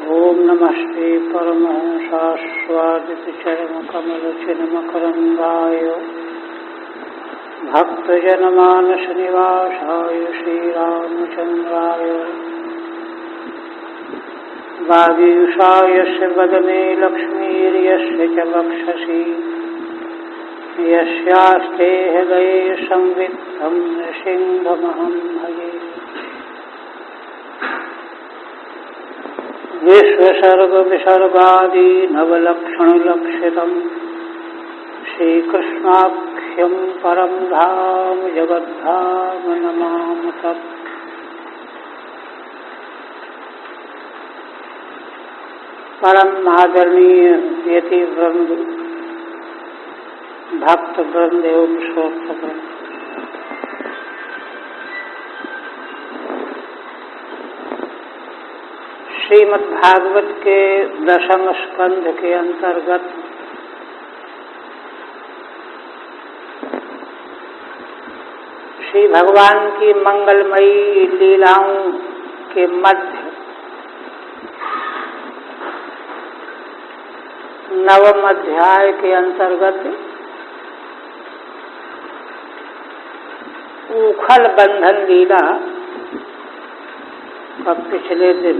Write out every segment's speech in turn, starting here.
ओम नमः श्री परमहंसास्वादितचरणकमलचिन्मकरन्दाय भक्तजनमानसनिवासाय श्रीरामचन्द्राय वागीशाय वदने लक्ष्मीर्यस्य च वक्षसि यस्यास्ते हृदये संवित्तं नृसिंहमहं भजे। विश्वसर्गविसर्गादि नवलक्षणलक्षितं श्रीकृष्णाख्यं परं धाम जगद्धाम नमामि तत्। परम आदरणीय यति वृंद, भक्त वृंद एवं श्रोता वृंद, श्रीमद्भागवत के दशम स्कंध के अंतर्गत श्री भगवान की मंगलमयी लीलाओं के मध्य नवम अध्याय के अंतर्गत उखल बंधन लीला का पिछले दिन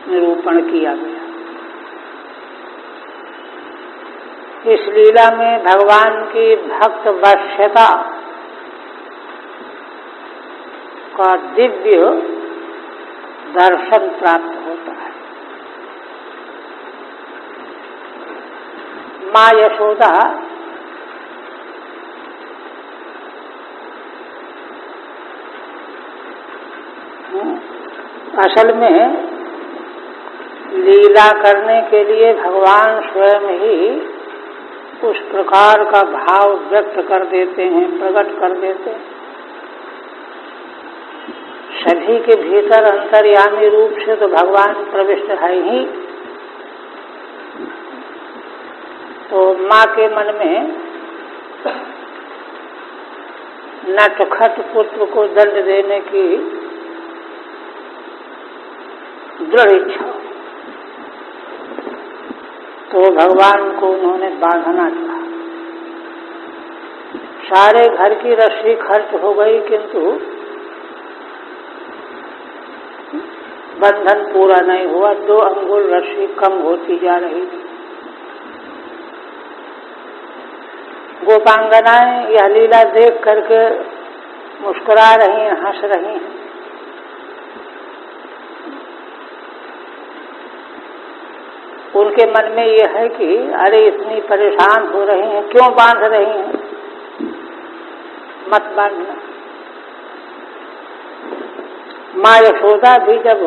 निरूपण किया गया। इस लीला में भगवान की भक्त वश्यता का दिव्य दर्शन प्राप्त होता है। माँ यशोदा असल में लीला करने के लिए भगवान स्वयं ही उस प्रकार का भाव व्यक्त कर देते हैं, प्रकट कर देते हैं। सभी के भीतर अंतर्यामी रूप से तो भगवान प्रविष्ट है ही, तो माँ के मन में नटखट पुत्र को दंड देने की दृढ़ इच्छा, तो भगवान को उन्होंने बांधना चाहा। सारे घर की रस्सी खर्च हो गई, किंतु बंधन पूरा नहीं हुआ। 2 अंगुल रस्सी कम होती जा रही थी। गोपांगनाएं यह लीला देख करके मुस्कुरा रही हैं, हंस रही हैं। उनके मन में यह है कि अरे इतनी परेशान हो रही हैं, क्यों बांध रही हैं, मत बांधना। माँ यशोदा भी जब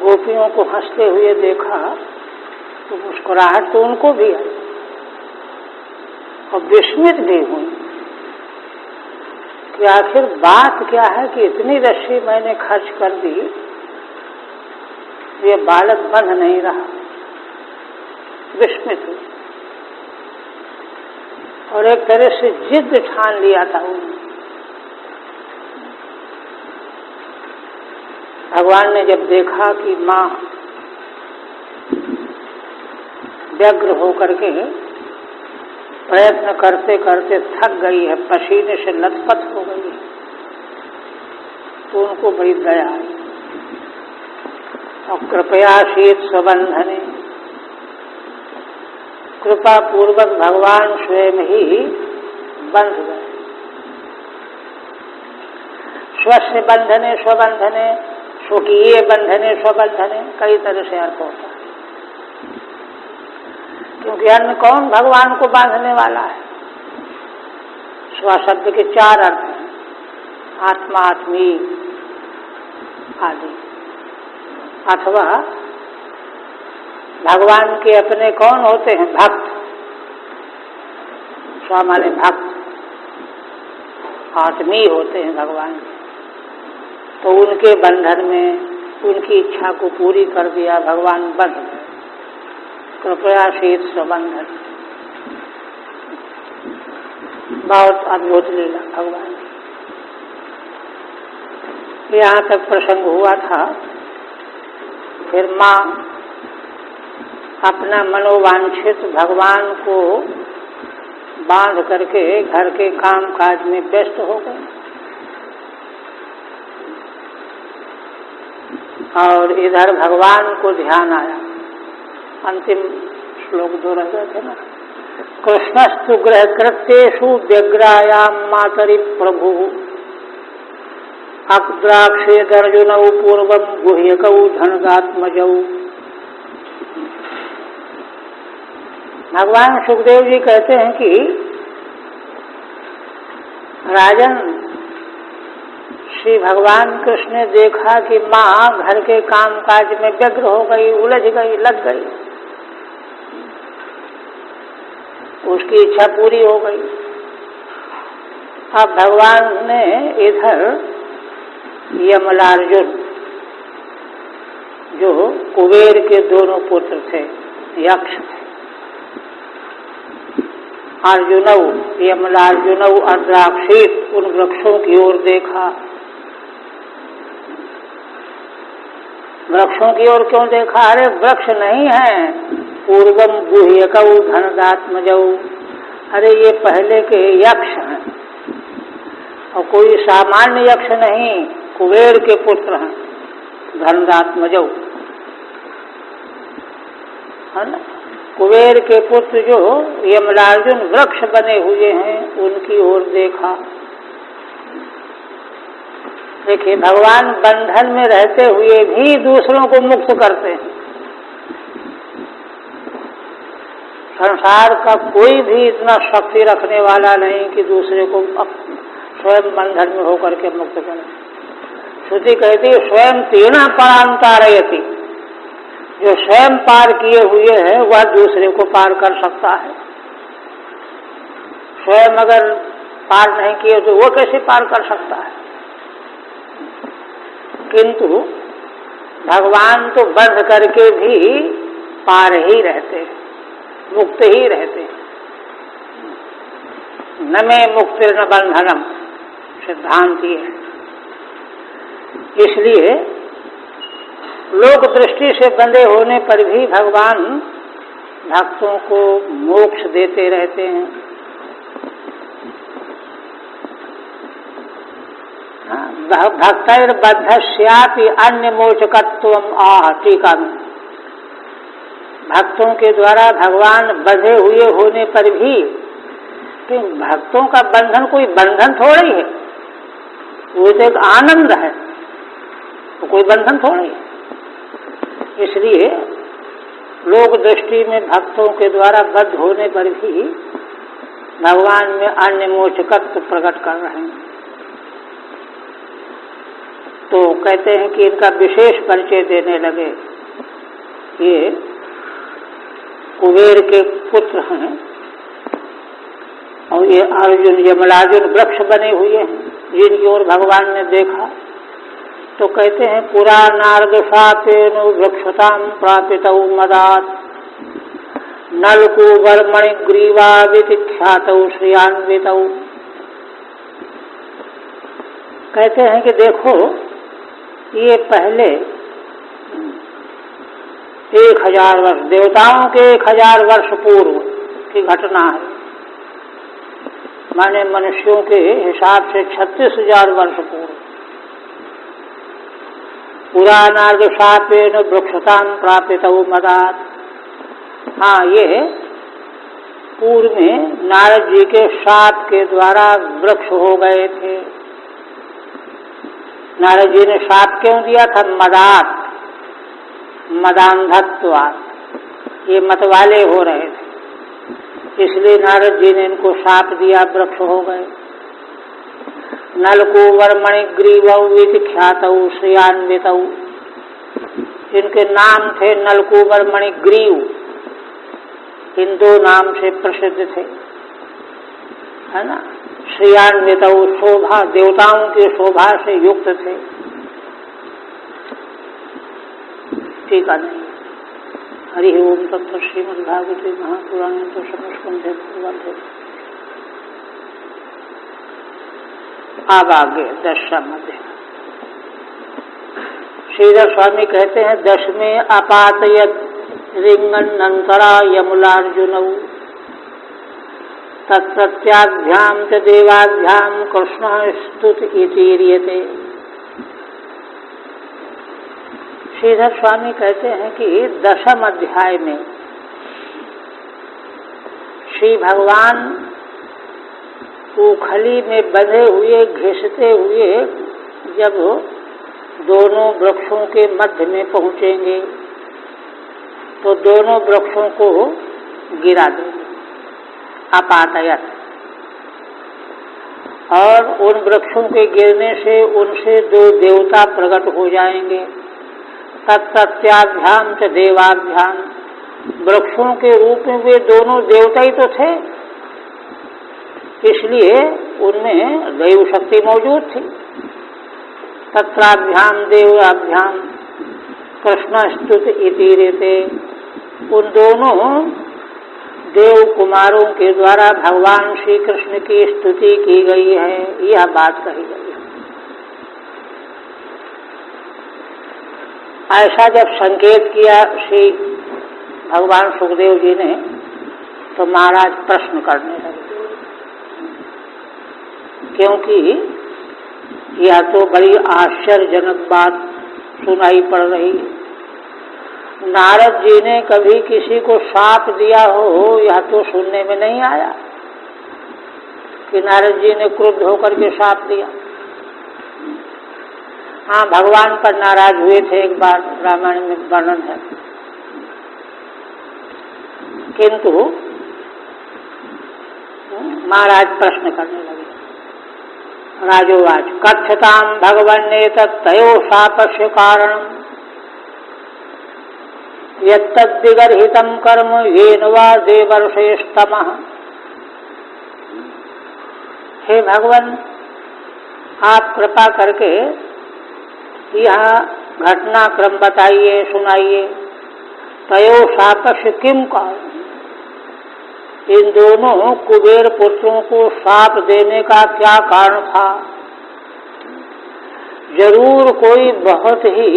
गोपियों को हंसते हुए देखा तो मुस्कुराहट तो उनको भी आई और विस्मित भी हुई कि आखिर बात क्या है कि इतनी रस्सी मैंने खर्च कर दी, ये बालक बंध नहीं रहा। विस्मित हुई और एक तरह से जिद ठान लिया था उन्होंने। भगवान ने जब देखा कि माँ व्यग्र होकर के प्रयत्न करते करते थक गई है, पसीने से लथपथ हो गई है, तो उनको बड़ी दया आई और कृपया शीत स्वबंधने, कृपा पूर्वक भगवान स्वयं ही बंध गए। स्वस्य बंधने स्वबंधने, स्वकीय बंधने स्वबंधने, कई तरह से अर्थ होता है, क्योंकि अन्य कौन भगवान को बांधने वाला है। स्व शब्द के 4 अर्थ हैं, आत्मा, आत्मी आदि। अथवा भगवान के अपने कौन होते हैं, भक्त। स्व माने भक्त, आत्मी होते हैं भगवान के, तो उनके बंधन में उनकी इच्छा को पूरी कर दिया, भगवान बंध गए। कृपया शीत स्वबंधन, बहुत अद्भुत लीला भगवान की। यहाँ तक प्रसंग हुआ था। फिर माँ अपना मनोवांछित भगवान को बांध करके घर के काम काज में व्यस्त हो गए और इधर भगवान को ध्यान आया। अंतिम श्लोक 2 रह गए थे ना। कृष्णस्तु गृह कृत्येषु व्यग्रायाम मातरि प्रभु अद्राक्षे अर्जुनौ पूर्वम गुह्यकौ धनगात्मजौ। भगवान सुखदेव जी कहते हैं कि राजन, श्री भगवान कृष्ण ने देखा कि माँ घर के काम काज में व्यग्र हो गई, उलझ गई, लग गई, उसकी इच्छा पूरी हो गई। अब भगवान ने इधर यमलार्जुन, जो कुबेर के दोनों पुत्र थे, यक्ष थे, अर्जुनौ, यमलार्जुनौ अर्द्राक्षित, उन वृक्षों की ओर देखा। वृक्षों की ओर क्यों देखा? अरे वृक्ष नहीं है, पूर्वम गुह्यकौ धनगात्मजौ। अरे ये पहले के यक्ष हैं और कोई सामान्य यक्ष नहीं, कुबेर के पुत्र हैं, धनगात्मजौ, है ना। कुबेर के पुत्र जो यमलार्जुन वृक्ष बने हुए हैं, उनकी ओर देखा। देखिए, भगवान बंधन में रहते हुए भी दूसरों को मुक्त करते हैं। संसार का कोई भी इतना शक्ति रखने वाला नहीं कि दूसरे को स्वयं बंधन में होकर के मुक्त करे। श्रुति कहती है स्वयं तीर्णः परांतारयति, जो स्वयं पार किए हुए है वह दूसरे को पार कर सकता है। स्वयं अगर पार नहीं किए तो वो कैसे पार कर सकता है? किंतु भगवान तो बंध करके भी पार ही रहते हैं, मुक्त ही रहते हैं। न मे मुक्तिर्न बंधनम सिद्धांत ये है। इसलिए लोक दृष्टि से बंधे होने पर भी भगवान भक्तों को मोक्ष देते रहते हैं। भक्तैर्बद्धस्यापि अन्य मोचकत्वम आह। टीका में भक्तों के द्वारा भगवान बंधे हुए होने पर भी, कि भक्तों का बंधन कोई बंधन थोड़ी है, वो तो एक आनंद है, तो कोई बंधन थोड़ी है। इसलिए लोक दृष्टि में भक्तों के द्वारा बद्ध होने पर भी भगवान में अन्य मोचकत्व प्रकट कर रहे हैं। तो कहते हैं कि इनका विशेष परिचय देने लगे। ये कुबेर के पुत्र हैं और ये अर्जुन, यमलार्जुन वृक्ष बने हुए हैं, जिनकी ओर भगवान ने देखा। तो कहते हैं पुरा नार्गशापेन वृक्षतां प्रापितौ मदात् नलकूबर मणिग्रीवा विख्यातौ श्रियान्वितौ। कहते हैं कि देखो, ये पहले 1000 वर्ष, देवताओं के 1000 वर्ष पूर्व की घटना है। माने मनुष्यों के हिसाब से 36,000 वर्ष पूर्व। पुराणार्गशापेन वृक्षतां प्रापितौ मदात्। हाँ, ये पूर्व में नारद जी के शाप के द्वारा वृक्ष हो गए थे। नारद जी ने शाप क्यों दिया था? मदात, मदांधत्वात्। ये मतवाले हो रहे थे, इसलिए नारद जी ने इनको शाप दिया, वृक्ष हो गए। नलकूबर मणिग्रीवौ विख्यातौ श्रियान्वितौ। इनके नाम थे नलकूबर मणिग्रीव, इन 2 नाम से प्रसिद्ध थे, है ना। श्रियान्वितौ, शोभा, देवताओं की शोभा से युक्त थे। ठीक है नहीं। हरि ओम तत्व श्रीमद्भागवते महापुराणे तो समस्कंधे पूर्वार्धे। अब आगे 10वां अध्याय। श्रीधर स्वामी कहते हैं, दशमें अपातयत रिंगन्नंतरा यमुलार्जुनौ तत्प्रत्याभ्याम च देवाभ्याम कृष्ण स्तुत इतीर्यते। श्रीधर स्वामी कहते हैं कि 10वें अध्याय में श्री भगवान उखली में बंधे हुए घिसते हुए जब दोनों वृक्षों के मध्य में पहुंचेंगे तो दोनों वृक्षों को गिरा देंगे, अपातयत। और उन वृक्षों के गिरने से उनसे 2 देवता प्रकट हो जाएंगे। तत्प्रत्याभ्याम च देवाभ्याम, वृक्षों के रूप में वे दोनों देवता ही तो थे, इसलिए उनमें दैव शक्ति मौजूद थी। तत्राभ्याम देवाभ्याम कृष्ण स्तुत इतीर्यते, उन दोनों देव कुमारों के द्वारा भगवान श्री कृष्ण की स्तुति की गई है, यह बात कही गई है। ऐसा जब संकेत किया श्री भगवान सुखदेव जी ने तो महाराज प्रश्न करने लगे, क्योंकि यह तो बड़ी आश्चर्यजनक बात सुनाई पड़ रही है। नारद जी ने कभी किसी को शाप दिया हो, यह तो सुनने में नहीं आया कि नारद जी ने क्रुद्ध होकर के शाप दिया। हाँ, भगवान पर नाराज हुए थे एक बार, रामायण में वर्णन है। किंतु महाराज प्रश्न करने लगे। राजोवाच कथ्यताम भगवन्नेतत्तयो शापस्य कारणम् यत्तद्विगर्हितं कर्म येन वा देवर्षयस्तमः। हे भगवान, आप कृपा करके यह घटनाक्रम बताइए, सुनाइए। तयो शापस्य किम कारण, इन दोनों कुबेर पुत्रों को शाप देने का क्या कारण था? जरूर कोई बहुत ही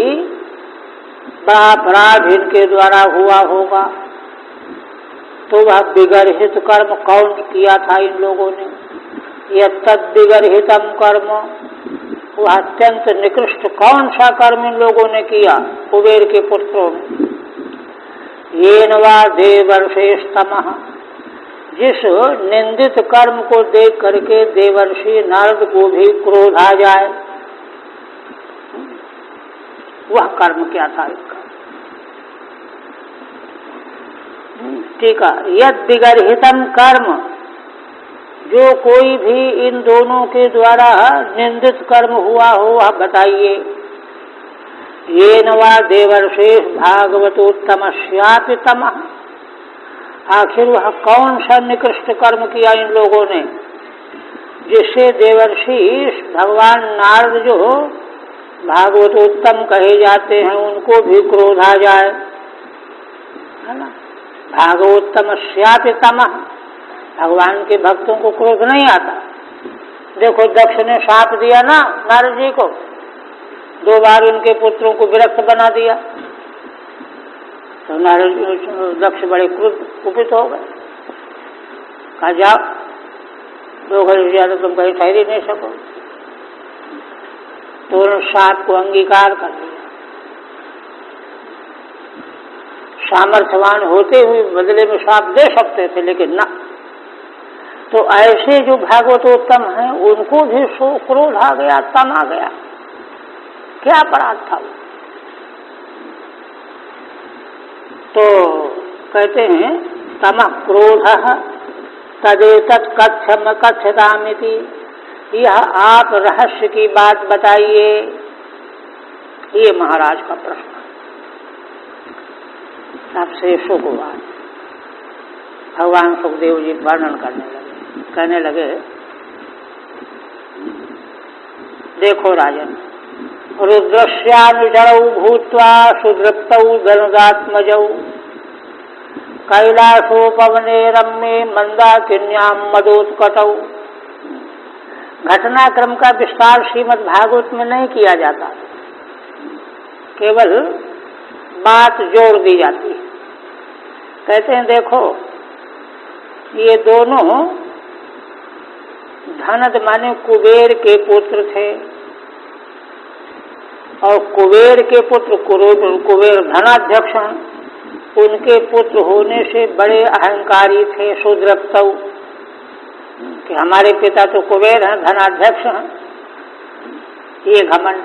बड़ा अपराध इनके द्वारा हुआ होगा। तो वह विगर्हित कर्म कौन किया था इन लोगों ने? यह तद विगर्हितम कर्म, वह अत्यंत निकृष्ट कौन सा कर्म इन लोगों ने किया कुबेर के पुत्रों ने? येन वा देवर्षयस्तमः, जिस निंदित कर्म को देख करके देवर्षि नारद को भी क्रोध आ जाए, वह कर्म क्या था इसका? ठीक है, यद विगर्हितम कर्म, जो कोई भी इन दोनों के द्वारा निंदित कर्म हुआ हो वह बताइए। येन वा देवर्षेष भागवतोत्तमस्यापि तमः, आखिर वह कौन सा निकृष्ट कर्म किया इन लोगों ने जिससे देवर्षि भगवान नारद जो भागवतोत्तम कहे जाते हैं उनको भी क्रोध आ जाए, है ना? भागवतोत्तमस्यापि तमः, भगवान के भक्तों को क्रोध नहीं आता। देखो दक्ष ने शाप दिया ना नारद जी को, 2 बार उनके पुत्रों को विरक्त बना दिया, तो नारद दक्ष बड़े क्रुद्ध कुपित हो गए। कहा जाओ, 2 घड़ी ज्यादा तुम कहीं ठहर ही नहीं सको। तो उन्होंने शाप को अंगीकार कर लिया। सामर्थ्यवान होते हुए बदले में शाप दे सकते थे, लेकिन ना। तो ऐसे जो भागवतोत्तम हैं उनको भी क्रोध आ गया, तम आ गया। क्या अपराध था? तो कहते हैं तमः क्रोधः तदेतत् कथ्यम कथ्यतामिति, यह आप रहस्य की बात बताइए। ये महाराज का प्रश्न। सबसे सुखवाद भगवान सुखदेव जी वर्णन करने लगे, कहने लगे, देखो राजन, रुद्रस्यानुचरौ भूत्वा सुदृप्तौ धनुदात्मजौ कैलासोपवने रम्ये मंदाकिन्यां मदोत्कटौ। घटनाक्रम का विस्तार श्रीमद् भागवत में नहीं किया जाता, केवल बात जोड़ दी जाती है। कहते हैं देखो ये दोनों धनद माने कुबेर के पुत्र थे, और कुबेर के पुत्र कुबेर धनाध्यक्ष हैं, उनके पुत्र होने से बड़े अहंकारी थे शूद्रप्तव, कि हमारे पिता तो कुबेर हैं, धनाध्यक्ष हैं, ये घमंड।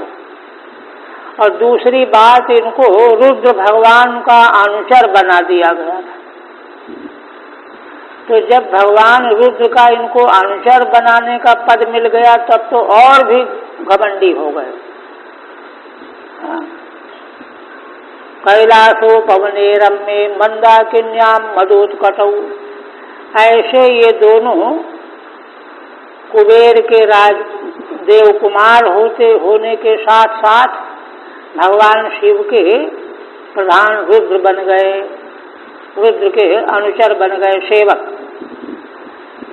और दूसरी बात, इनको रुद्र भगवान का अनुचर बना दिया गया था। तो जब भगवान रुद्र का इनको अनुचर बनाने का पद मिल गया तब तो और भी घमंडी हो गए। कैलाशो पवने रम्ये मंदाकिन्याम मदोत्कटौ, ऐसे ये दोनों कुबेर के राज देव कुमार होने के साथ साथ भगवान शिव के प्रधान रुद्र बन गए, रुद्र के अनुचर बन गए, सेवक।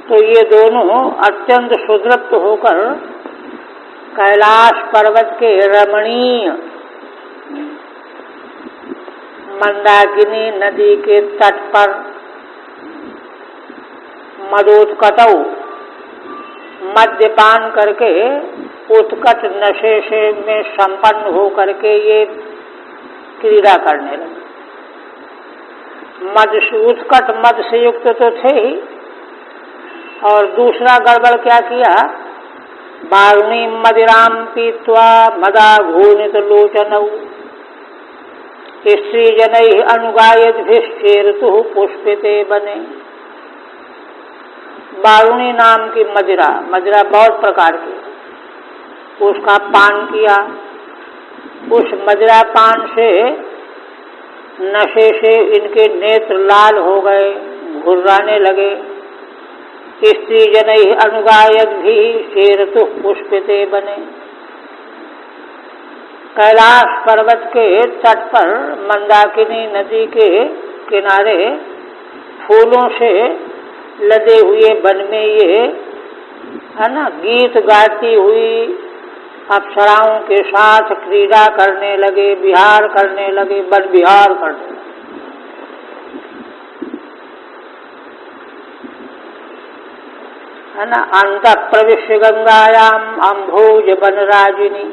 तो ये दोनों अत्यंत सुदृप्त होकर कैलाश पर्वत के रमणीय मंदाकिनी नदी के तट पर मदोत्कटौ, मद्यपान करके उत्कट नशे से में संपन्न हो करके ये क्रीड़ा करने लगे। मद उत्कट मद से युक्त तो थे ही, और दूसरा गड़बड़ क्या किया, बारुणी मदिराम पीत्वा मदा घूर्णित लोचनौ स्त्री जनैः अनुगायद्भिश्चेरतुः पुष्पिते बने। बारुणी नाम की मदिरा, मदिरा बहुत प्रकार की, उसका पान किया। उस मदिरा पान से नशे से इनके नेत्र लाल हो गए, घुर्राने लगे। स्त्री जनैः अनुगायद्भिश्चेरतुः पुष्पिते बने। कैलाश पर्वत के तट पर मंदाकिनी नदी के किनारे फूलों से लदे हुए वन में ये है ना गीत गाती हुई अप्सराओं के साथ क्रीड़ा करने लगे, विहार करने लगे, वन विहार करने लगे। है ना, अंतः प्रविश्य गंगायाम अम्भोज वनराजिनी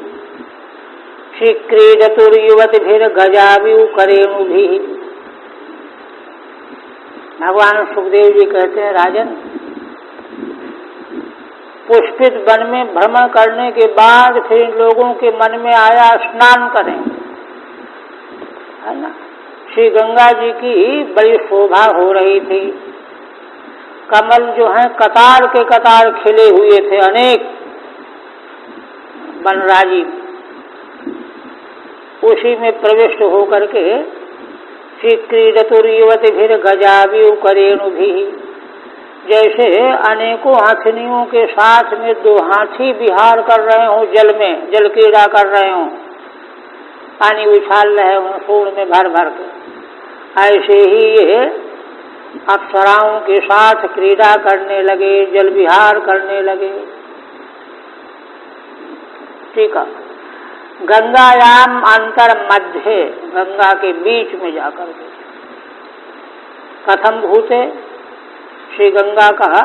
क्रीडतुर्युवतिभिर गजाविउ करेणुभिः। भगवान सुखदेव जी कहते हैं, राजन, पुष्पित वन में भ्रमण करने के बाद फिर इन लोगों के मन में आया स्नान करें। है ना, श्री गंगा जी की बड़ी शोभा हो रही थी। कमल जो है कतार के कतार खिले हुए थे, अनेक वनराजी। उसी में प्रविष्ट होकर के श्री क्रीडतुर्युवतिभिर गजाविउ करेणुभिः, जैसे अनेकों हाथिनियों के साथ में दो हाथी विहार कर रहे हों, जल में जल क्रीड़ा कर रहे हों, पानी उछाल रहे हों सूंड में भर भर के, ऐसे ही ये अप्सराओं के साथ क्रीड़ा करने लगे, जल विहार करने लगे। ठीक है, गंगायाम अंतर मध्य, गंगा के बीच में जाकर के। कथम भूते, श्री गंगा का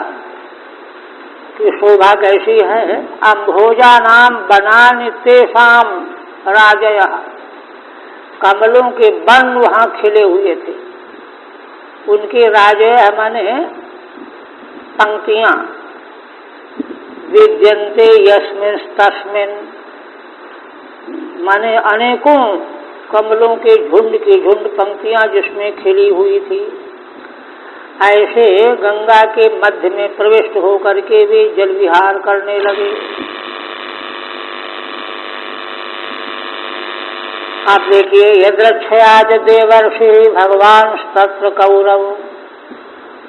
की शोभा कैसी है। अम्भोजा नाम बनानि तेषाम राजयः, कमलों के वन वहाँ खिले हुए थे। उनके राजय माने पंक्तियां, विद्यन्ते यस्मिन् तस्मिन्, माने अनेकों कमलों के झुंड की झुंड पंक्तियां जिसमें खिली हुई थी। ऐसे गंगा के मध्य में प्रविष्ट होकर के वे जल विहार करने लगे। आप देखिए, यद्रक्षयाज देवर्षि भगवान तत्र कौरव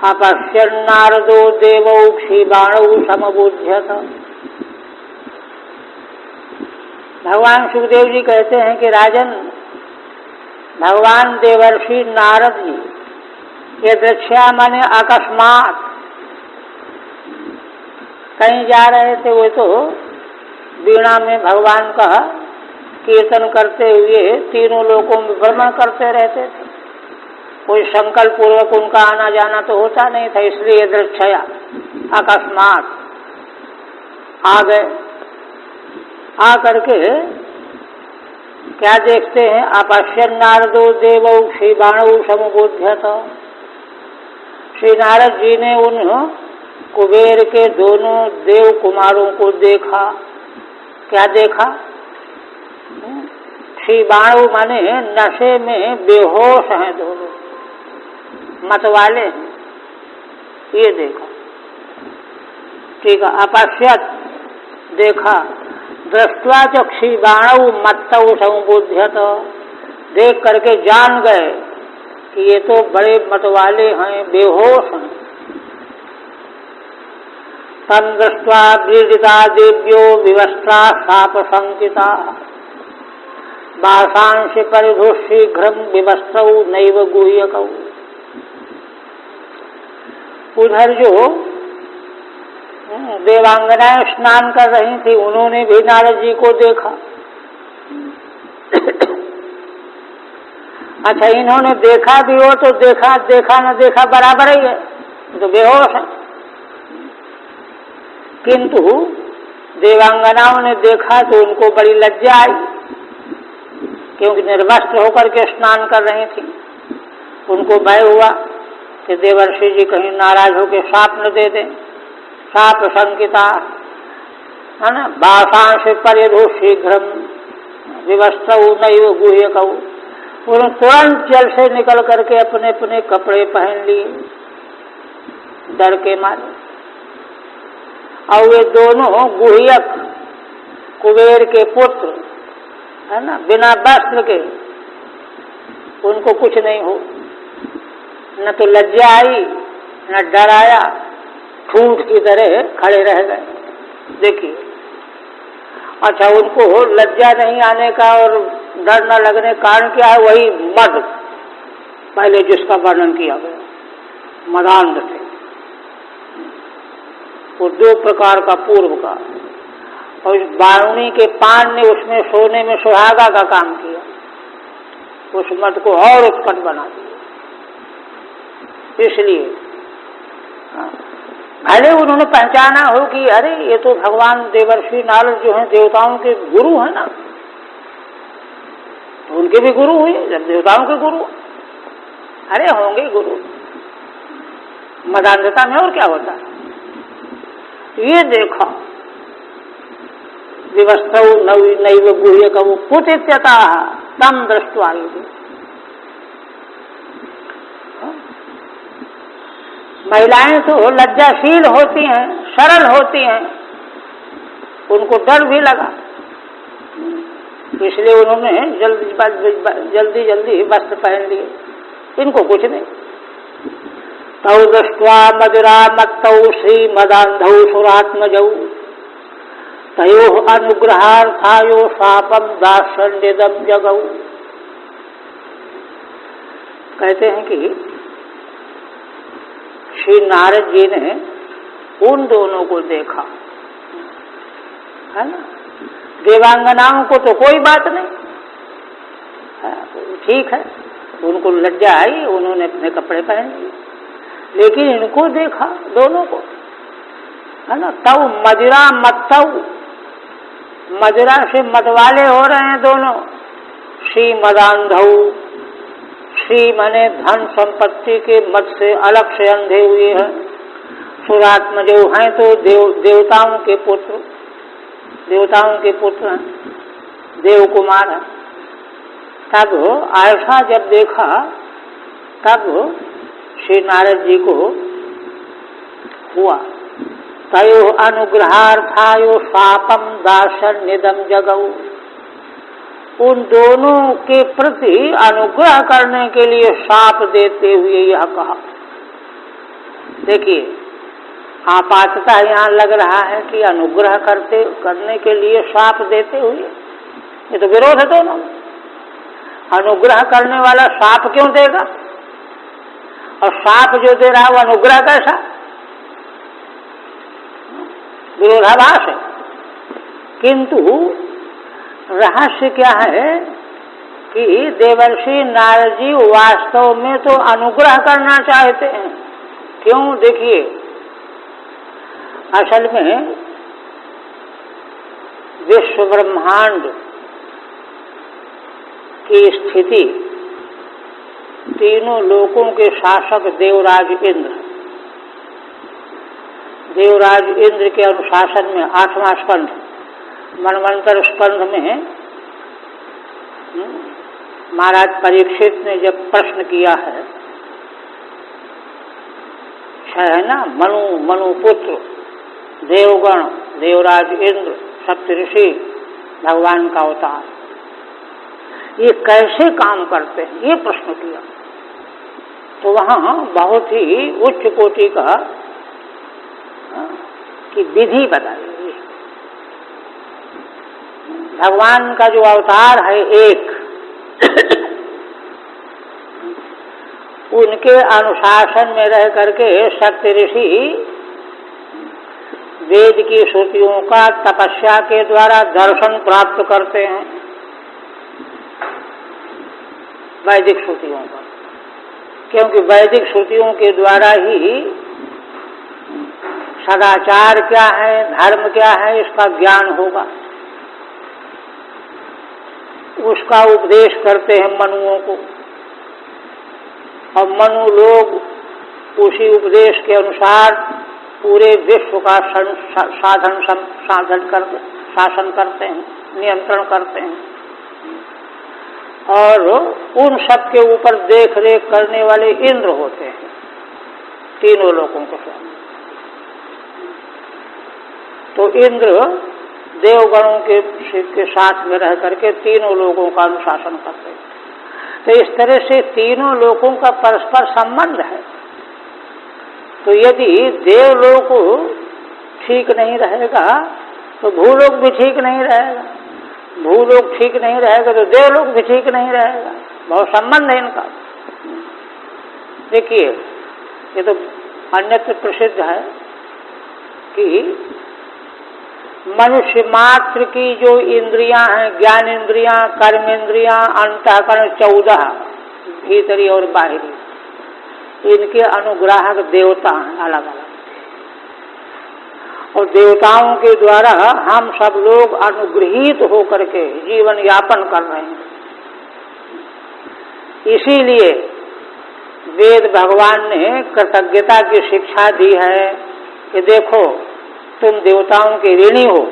अपश्यन्नारदो देवौ क्षीबाणौ समबुध्यत। भगवान सुखदेव जी कहते हैं कि राजन, भगवान देवर्षि नारद जी ये दृश्या माने अकस्मात कहीं जा रहे थे। वो तो वीणा में भगवान का कीर्तन करते हुए तीनों लोकों में भ्रमण करते रहते थे। कोई संकल्प पूर्वक उनका आना जाना तो होता नहीं था, इसलिए दृक्षया अकस्मात आ गए। आ करके क्या देखते हैं, अपश्यन नारदो देवौ श्री बाणौ समुबोध्यत। श्री नारद जी ने उन कुबेर के दोनों देव कुमारों को देखा। क्या देखा? श्री बाणौ माने नशे में बेहोश हैं दोनों, मतवाले हैं, ये देखा। ठीक है, अपश्यत देखा, दृष्ट्वा च क्षीबाणौ मत्तौ समुबोध्यत, देख करके जान गए कि ये तो बड़े मतवाले हैं, बेहोश हैं। तम दृष्ट्वा व्रीडिता देव्यो विवस्त्रा शाप संकिता, बासांश परिधु शीघ्रम विवस्त्रौ नैव गुह्यकौ। उधर जो देवांगनाएं स्नान कर रही थी, उन्होंने भी नारद जी को देखा। अच्छा, इन्होंने देखा भी हो तो देखा देखा न देखा बराबर ही है, तो बेहोश है। किंतु देवांगनाओं ने देखा तो उनको बड़ी लज्जा आई, क्योंकि निर्वस्त्र होकर के स्नान कर रही थी। उनको भय हुआ कि देवर्षि जी कहीं नाराज होकर शाप न दे दें। शाप संकिता है ना, बासांश परिधु शीघ्रम विवस्त्रौ नैव गुह्यकौ। उन्होंने तुरंत जल से निकल करके अपने अपने कपड़े पहन लिए डर के मारे। और वे दोनों गुह्यक कुबेर के पुत्र है ना, बिना वस्त्र के, उनको कुछ नहीं हो, न तो लज्जा आई न डर आया, ठूंठ की तरह खड़े रह गए। देखिए, अच्छा, उनको लज्जा नहीं आने का और डर न लगने का कारण क्या है? वही मद, पहले जिसका वर्णन किया गया, मदांध थे वो, दो प्रकार का पूर्व का। और बारूणी के पान ने उसमें सोने में सुहागा का काम किया, उस मद को और उत्कट बना दिया। इसलिए भले उन्होंने पहचाना हो कि अरे ये तो भगवान देवर्षि नारद जो हैं देवताओं के गुरु हैं ना, तो उनके भी गुरु हुए जब देवताओं के गुरु, अरे होंगे गुरु, मदान्धता में और क्या होता है। ये देखा, विवस्त्रौ नैव गुह्यकौ पुतित्यतः तम दृष्ट्वा। महिलाएं तो लज्जाशील होती हैं, सरल होती हैं, उनको डर भी लगा, इसलिए उन्होंने जल्दी जल्दी वस्त्र पहन लिए। इनको कुछ नहीं। तौ दृष्ट्वा मदिरा मत्तौ श्री मदान्धौ सुरात्मजौ, तयोः अनुग्रहार्थायो शापम दार्शन्यदम जगौ। कहते हैं कि श्री नारद जी ने उन दोनों को देखा, है ना। देवांगनाओं को तो कोई बात नहीं, ठीक है, उनको लज्जा आई, उन्होंने अपने कपड़े पहन लिए, लेकिन इनको देखा दोनों को, है ना। तव मदिरा मत्तौ, मदिरा से मतवाले हो रहे हैं दोनों। श्री मदान्धौ, श्री मने धन संपत्ति के मत से अलग से अंधे हुए हैं। सुरात्मजौ हैं तो देवताओं के पुत्र, देवताओं के पुत्र हैं, देव कुमार हैं। तब ऐसा जब देखा, तब श्री नारद जी को हुआ, तयोः अनुग्रहार्थायो शापम दार्शन्यदम जगौ। उन दोनों के प्रति अनुग्रह करने के लिए शाप देते हुए यह कहा। देखिए, आपातता यहाँ लग रहा है कि अनुग्रह करने के लिए शाप देते हुए, ये तो विरोध है दोनों। अनुग्रह करने वाला शाप क्यों देगा, और शाप जो दे रहा है वो अनुग्रह कैसा? विरोधाभास है। किंतु रहस्य क्या है कि देवर्षि नारद जी वास्तव में तो अनुग्रह करना चाहते हैं। क्यों? देखिए, असल में विश्व ब्रह्मांड की स्थिति तीनों लोकों के शासक देवराज इंद्र, देवराज इंद्र के अनुशासन में 8वां स्कंध मनवंतर स्कंध में महाराज परीक्षित ने जब प्रश्न किया है ना, मनुपुत्र देवगण देवराज इंद्र सप्तऋषि भगवान का अवतार, ये कैसे काम करते हैं, ये प्रश्न किया। तो वहाँ बहुत ही उच्च कोटि का की विधि बताई। भगवान का जो अवतार है एक, उनके अनुशासन में रह करके सप्तऋषि वेद की श्रुतियों का तपस्या के द्वारा दर्शन प्राप्त करते हैं, वैदिक श्रुतियों का, क्योंकि वैदिक श्रुतियों के द्वारा ही सदाचार क्या है, धर्म क्या है, इसका ज्ञान होगा। उसका उपदेश करते हैं मनुओं को, और मनु लोग उसी उपदेश के अनुसार पूरे विश्व का शासन करते हैं, नियंत्रण करते हैं, और उन सब के ऊपर देख रेख करने वाले इंद्र होते हैं तीनों लोगों के साथ। तो इंद्र देवगणों के साथ में रह करके तीनों लोगों का अनुशासन करते हैं। तो इस तरह से तीनों लोगों का परस्पर संबंध है। तो यदि देवलोक ठीक नहीं रहेगा तो भूलोक भी ठीक नहीं रहेगा, भूलोक ठीक नहीं रहेगा तो देवलोक भी ठीक नहीं रहेगा। बहुत संबंध है इनका। देखिए, ये तो अन्यत्र प्रसिद्ध है कि मनुष्य मात्र की जो इंद्रियां हैं, ज्ञान इंद्रियां, कर्म इंद्रियां, अंतःकरण 14 भीतरी और बाहरी, इनके अनुग्राहक देवता हैं अलग अलग, और देवताओं के द्वारा हम सब लोग अनुग्रहित होकर के जीवन यापन कर रहे हैं। इसीलिए वेद भगवान ने कृतज्ञता की शिक्षा दी है कि देखो, तुम देवताओं के ऋणी हो,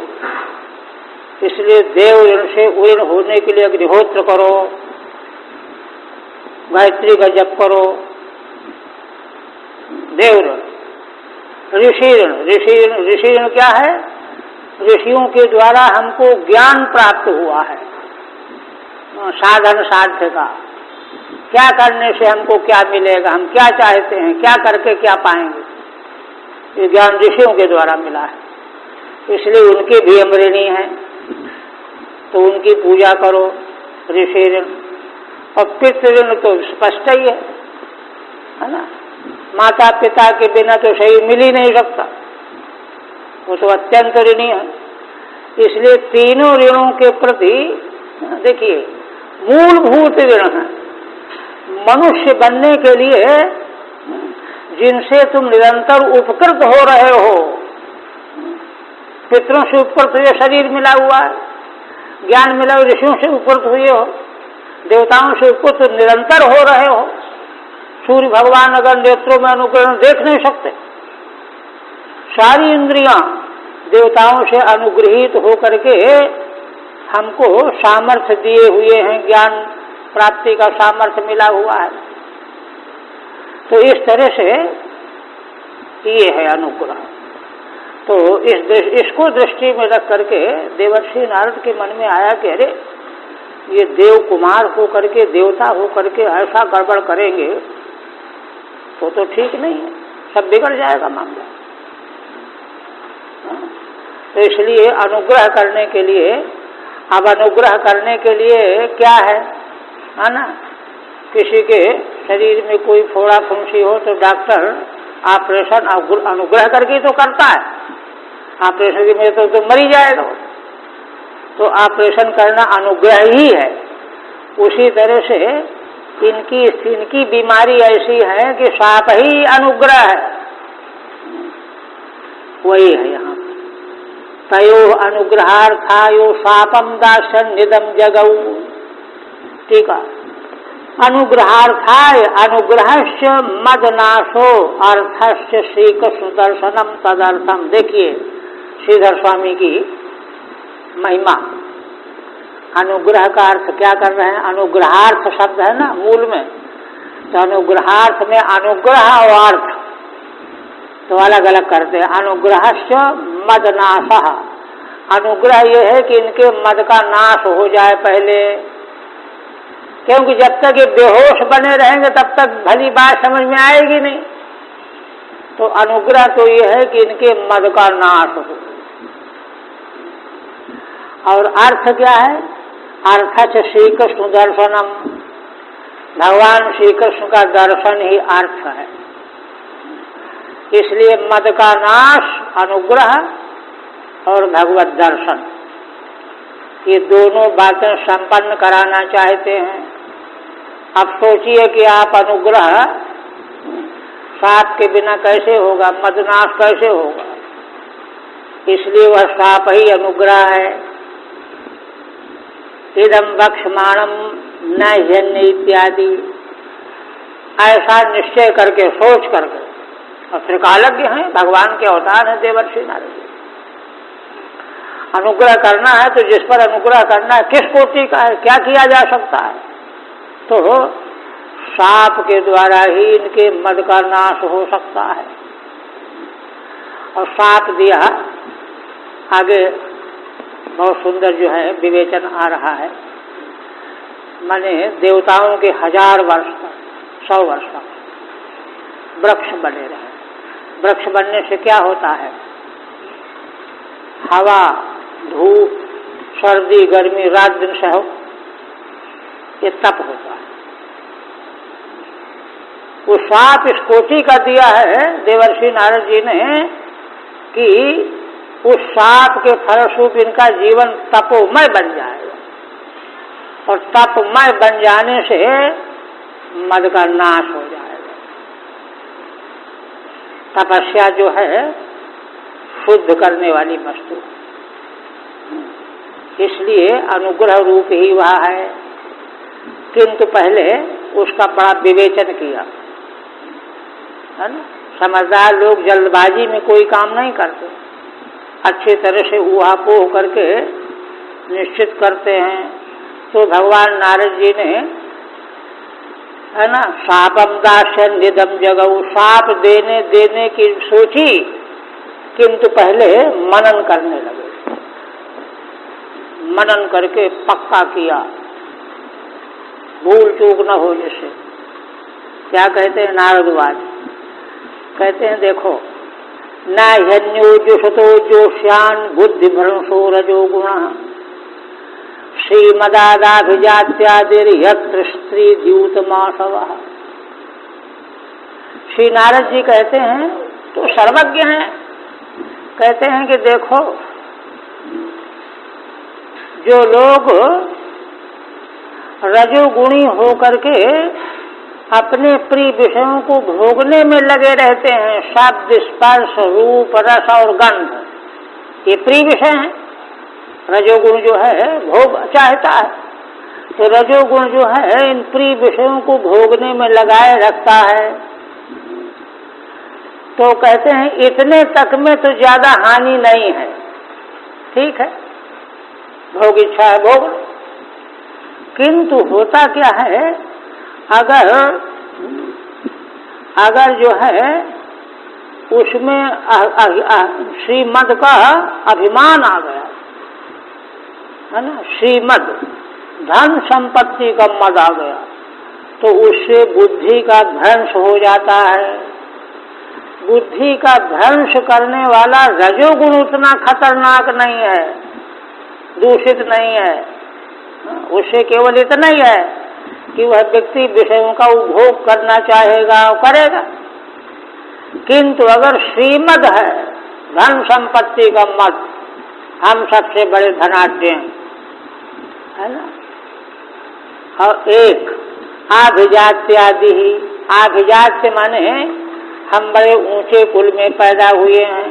इसलिए देव ऋण से उऋण होने के लिए अग्निहोत्र करो, गायत्री का जप करो। देव ऋण, ऋषि ऋण, ऋषि ऋण क्या है? ऋषियों के द्वारा हमको ज्ञान प्राप्त हुआ है, साधन साध्य का, क्या करने से हमको क्या मिलेगा, हम क्या चाहते हैं, क्या करके क्या पाएंगे, ये ज्ञान ऋषियों के द्वारा मिला है। इसलिए उनके भी हम ऋणी हैं, तो उनकी पूजा करो, ऋषि ऋण। और पितृ ऋण तो स्पष्ट ही है ना, माता पिता के बिना तो सही मिल ही नहीं सकता, वो तो अत्यंत ऋणी है। इसलिए तीनों ऋणों के प्रति देखिए मूलभूत ऋण है। मनुष्य बनने के लिए जिनसे तुम निरंतर उपकृत हो रहे हो, पितरों से उपकृत हुए शरीर मिला हुआ है, ज्ञान मिला हुआ, ऋषियों से उपकृत हुए हो, देवताओं से उपकृत निरंतर हो रहे हो। सूर्य भगवान अगर नेत्रों में अनुग्रहण देख नहीं सकते, सारी इंद्रियां देवताओं से अनुग्रहित होकर के हमको सामर्थ्य दिए हुए हैं, ज्ञान प्राप्ति का सामर्थ्य मिला हुआ है। तो इस तरह से ये है अनुग्रह। तो इसको दृष्टि में रख करके देवर्षि नारद के मन में आया कि अरे, ये देव कुमार हो करके, देवता हो करके ऐसा गड़बड़ करेंगे तो ठीक नहीं है, सब बिगड़ जाएगा मामला। तो इसलिए अनुग्रह करने के लिए, अब अनुग्रह करने के लिए क्या है ना, किसी के शरीर में कोई फोड़ा फुंसी हो तो डॉक्टर ऑपरेशन अनुग्रह करके तो करता है, ऑपरेशन की में तो मर ही जाएगा। तो ऑपरेशन करना अनुग्रह ही है। उसी तरह से इनकी बीमारी ऐसी है कि साप ही अनुग्रह है, वही है यहाँ तयो अनुग्रहार्थायो सापम दासन निदम जगऊ। ठीक है, अनुग्रहार्थाय अनुग्रहस्य मदनाशो अर्थस्य श्री कृष्ण दर्शनम तदर्थम। देखिए श्रीधर स्वामी की महिमा। अनुग्रह का अर्थ क्या कर रहे हैं? अनुग्रहार्थ शब्द है ना मूल में, तो अनुग्रहार्थ में अनुग्रह और अर्थ तो अलग अलग करते हैं। अनुग्रहस्य मदनाशः, अनुग्रह ये है कि इनके मद का नाश हो जाए पहले, क्योंकि जब तक ये बेहोश बने रहेंगे तब तक भली बात समझ में आएगी नहीं। तो अनुग्रह तो ये है कि इनके मद का नाश हो। और अर्थ क्या है? अर्थ श्री कृष्ण दर्शनम, भगवान श्री कृष्ण का दर्शन ही अर्थ है। इसलिए मद का नाश अनुग्रह और भगवत दर्शन, ये दोनों बातें संपन्न कराना चाहते हैं। अब सोचिए कि आप अनुग्रह साप के बिना कैसे होगा, मदनाश कैसे होगा? इसलिए वह साप ही अनुग्रह है। इदम वक्ष्यमाणम न ह्यन्य इत्यादि, ऐसा निश्चय करके सोच करके, और त्रिकालज्ञ हैं, भगवान के अवतार हैं देवर्षि नारद जी। अनुग्रह करना है तो जिस पर अनुग्रह करना है किस कोटि का है, क्या किया जा सकता है? तो साप के द्वारा ही इनके मद का नाश हो सकता है। और साप दिया आगे बहुत सुंदर जो है विवेचन आ रहा है, माने देवताओं के 1000 वर्ष तक, 100 वर्ष तक वृक्ष बने रहे। वृक्ष बनने से क्या होता है? हवा, धूप, सर्दी, गर्मी, रात दिन सहो, ये तप होता है। वो साप इस कोटि का दिया है देवर्षि नारद जी ने कि उस साप के फलस्वरूप इनका जीवन तपोमय बन जाएगा, और तपमय बन जाने से मद का नाश हो जाएगा। तपस्या जो है शुद्ध करने वाली वस्तु, इसलिए अनुग्रह रूप ही वह है। किंतु पहले उसका बड़ा विवेचन किया, है ना। समझदार लोग जल्दबाजी में कोई काम नहीं करते, अच्छी तरह से ऊहापोह करके निश्चित करते हैं। तो भगवान नारद जी ने, है ना, सापम दास्यन निदम जगऊ, साप देने की सोची, किंतु पहले मनन करने लगे। मनन करके पक्का किया, भूल चूक न हो जैसे। क्या कहते हैं नारदवाद? कहते हैं देखो, न ह्यन्यो जुषतो जोष्यान बुद्धि भ्रंशो रजो गुण श्रीमदादाभिजात्यादिर यत्र स्त्री द्यूतमासव। श्री नारद जी कहते हैं, तो सर्वज्ञ हैं, कहते हैं कि देखो, जो लोग रजोगुणी होकर के अपने प्रिय विषयों को भोगने में लगे रहते हैं, शब्द, स्पर्श, रूप, रस और गंध, ये प्रिय विषय हैं। रजोगुण जो है भोग चाहता है, तो रजोगुण जो है इन प्रिय विषयों को भोगने में लगाए रखता है। तो कहते हैं इतने तक में तो ज्यादा हानि नहीं है, ठीक है, भोग इच्छा है भोग। किंतु होता क्या है, अगर जो है उसमें श्रीमद का अभिमान आ गया, है ना, श्रीमद धन संपत्ति का मद आ गया, तो उससे बुद्धि का भ्रंश हो जाता है। बुद्धि का भ्रंश करने वाला रजोगुण उतना खतरनाक नहीं है, दूषित नहीं है। उससे केवल इतना ही है कि वह व्यक्ति विषयों का उपभोग करना चाहेगा और करेगा। किंतु अगर श्रीमद है, धन संपत्ति का मद, हम सबसे बड़े धनाढ्य हैं, है ना। और एक आभिजात्यादि ही, आभिजात्य माने हम बड़े ऊंचे कुल में पैदा हुए हैं,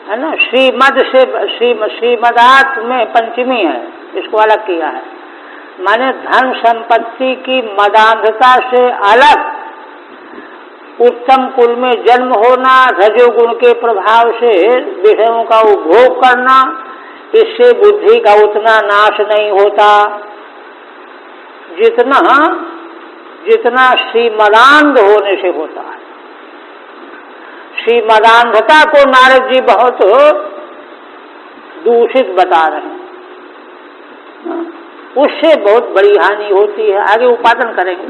है ना। श्रीमद से श्रीमदात में पंचमी है, इसको अलग किया है, माने धन संपत्ति की मदांधता से अलग उत्तम कुल में जन्म होना, रजोगुण के प्रभाव से विषयों का उपभोग करना, इससे बुद्धि का उतना नाश नहीं होता जितना जितना श्रीमदांध होने से होता है। श्रीमदांधता को नारद जी बहुत दूषित बता रहे हैं, उससे बहुत बड़ी हानि होती है। आगे उपादन करेंगे।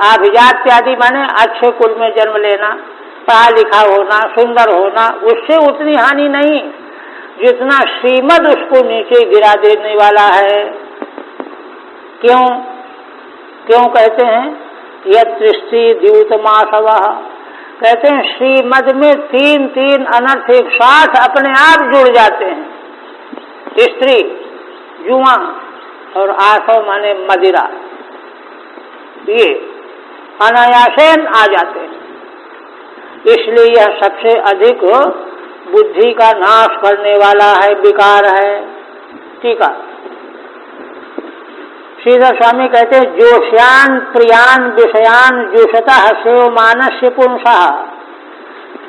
आभिजात्यादि माने अच्छे कुल में जन्म लेना, पढ़ा लिखा होना, सुंदर होना, उससे उतनी हानि नहीं जितना श्रीमद उसको नीचे गिरा देने वाला है। क्यों क्यों कहते हैं? यत्रिष्टि द्यूतमासवः, कहते हैं श्रीमद में तीन तीन अनर्थ एक साथ अपने आप जुड़ जाते हैं। स्त्री, जुआ और आसव माने मदिरा, ये अनायासेन आ जाते हैं। इसलिए यह सबसे अधिक बुद्धि का नाश करने वाला है, विकार है। ठीक है। श्रीधर स्वामी कहते हैं जोश्यान प्रियान विषयान जुषतः सेव मानस्य पुंसः,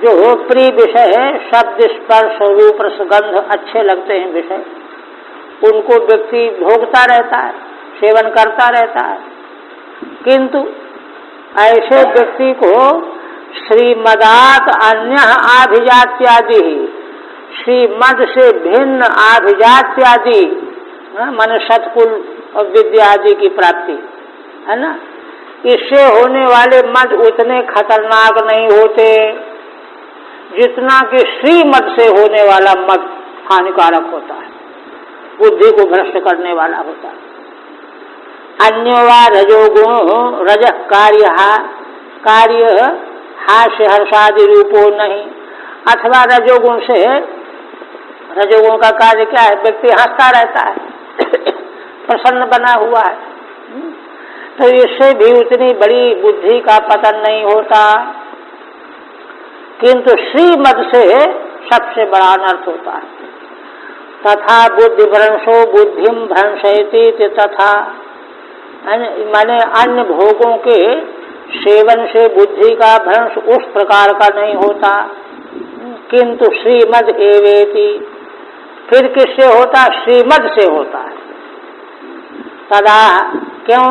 जो प्रिय विषय शब्द स्पर्श रूप रसगंध अच्छे लगते हैं विषय, उनको व्यक्ति भोगता रहता है, सेवन करता रहता है, किंतु ऐसे व्यक्ति को श्रीमदात अन्य आभिजात्यादि, श्रीमद से भिन्न आभिजात्यादि मन सत्कुल और विद्या आदि की प्राप्ति, है ना, इससे होने वाले मद उतने खतरनाक नहीं होते जितना कि श्रीमद से होने वाला मद हानिकारक होता है, बुद्धि को भ्रष्ट करने वाला होता है। अन्योवा रजोगुण रज कार्य हास्य हर्षादि रूपो नहीं, अथवा रजोगुण से, रजोगुण का कार्य क्या है? व्यक्ति हंसता रहता है, प्रसन्न बना हुआ है, तो इससे भी उतनी बड़ी बुद्धि का पतन नहीं होता, किंतु श्रीमद से सबसे बड़ा अनर्थ होता है। तथा बुद्धि भ्रंशो बुद्धिम भ्रंशयति, तथा माने अन्य भोगों के सेवन से बुद्धि का भ्रंश उस प्रकार का नहीं होता, किंतु श्रीमद एवेति, फिर किससे होता? श्रीमद से होता है। तदा क्यों?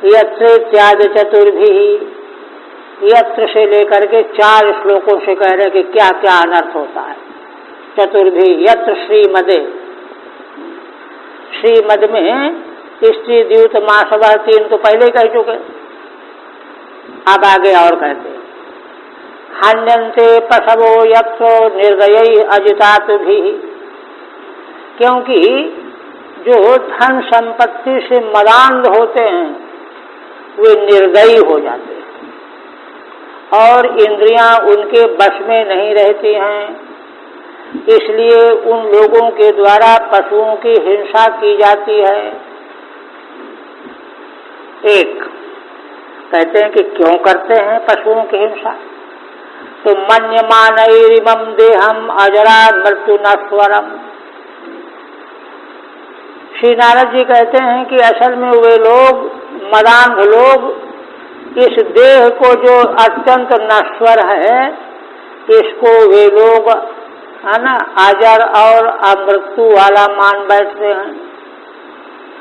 यत्र त्याग चतुर्भी, यत्र से लेकर के 4 श्लोकों से कह रहे कि क्या क्या अनर्थ होता है। चतुर्भी यत्र श्रीमदे, श्रीमद में स्त्री द्यूत मासवः 3 तो पहले कह चुके, अब आगे और कहते हैं हन्यन्ते पशवो यत्र निर्दयी अजितात्भिः, क्योंकि जो धन संपत्ति से मदान्ध होते हैं वे निर्दयी हो जाते हैं और इंद्रियां उनके वश में नहीं रहती हैं, इसलिए उन लोगों के द्वारा पशुओं की हिंसा की जाती है। एक कहते हैं कि क्यों करते हैं पशुओं की हिंसा? तो मन्यमानैरिमं देहम अजरा मृत्यु नश्वरम, श्री नारद जी कहते हैं कि असल में वे लोग, मदांध लोग, इस देह को जो अत्यंत नश्वर है इसको वे लोग, है ना, अजर और अमृत्यु वाला मान बैठते हैं,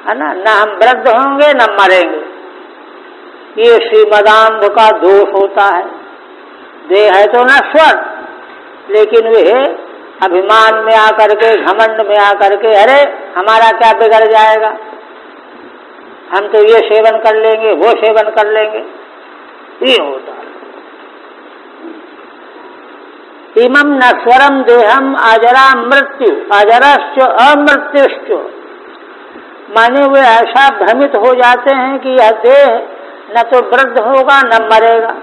है ना, न हम वृद्ध होंगे न मरेंगे। ये श्रीमदांध का दोष होता है। देह है तो नश्वर, लेकिन वे अभिमान में आकर के, घमंड में आकर के, अरे हमारा क्या बिगड़ जाएगा, हम तो ये सेवन कर लेंगे, वो सेवन कर लेंगे, ये होता है। इमं नश्वरम देहम अजरा मृत्यु, अजरश्च अमृत्युश्च, माने वे ऐसा भ्रमित हो जाते हैं कि यह देह न तो वृद्ध होगा न मरेगा,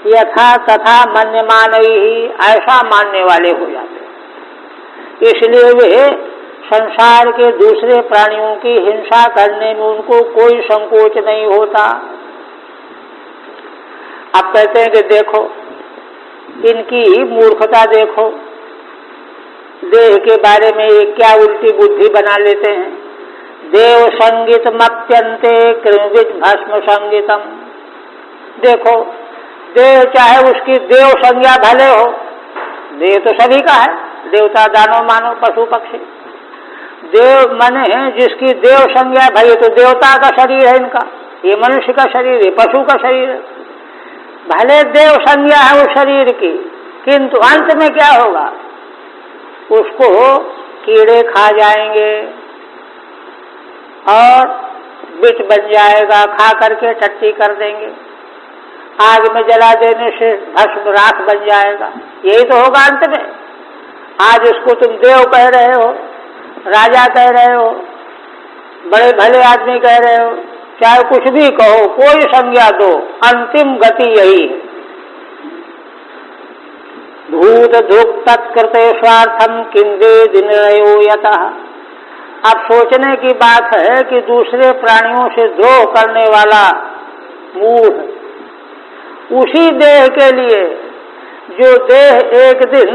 यथा तथा मन्यमान ही, ऐसा मानने वाले हो जाते हैं। इसलिए वे संसार के दूसरे प्राणियों की हिंसा करने में उनको कोई संकोच नहीं होता। आप कहते हैं कि देखो इनकी मूर्खता देखो, देह के बारे में ये क्या उल्टी बुद्धि बना लेते हैं। देव संगीतमप्यन्ते कृमिविद भस्म संगीतम। देखो देह चाहे उसकी देव संज्ञा भले हो, देह तो सभी का है, देवता दानव मानव पशु पक्षी। देव माने जिसकी देव संज्ञा, भाई तो देवता का शरीर है इनका, ये मनुष्य का शरीर है, पशु का शरीर है, भले देव संज्ञा है उस शरीर की, किंतु अंत में क्या होगा, उसको कीड़े खा जाएंगे और बिट बन जाएगा, खा करके टट्टी कर देंगे, आग में जला देने से भस्म राख बन जाएगा। यही तो होगा अंत में। आज उसको तुम देव कह रहे हो, राजा कह रहे हो, बड़े भले आदमी कह रहे हो, चाहे कुछ भी कहो, कोई संज्ञा दो, अंतिम गति यही है। भूत धुक तत्कृते स्वार्थम किंदे दिनयो यतः। अब सोचने की बात है कि दूसरे प्राणियों से द्रोह करने वाला मूढ़ उसी देह के लिए, जो देह एक दिन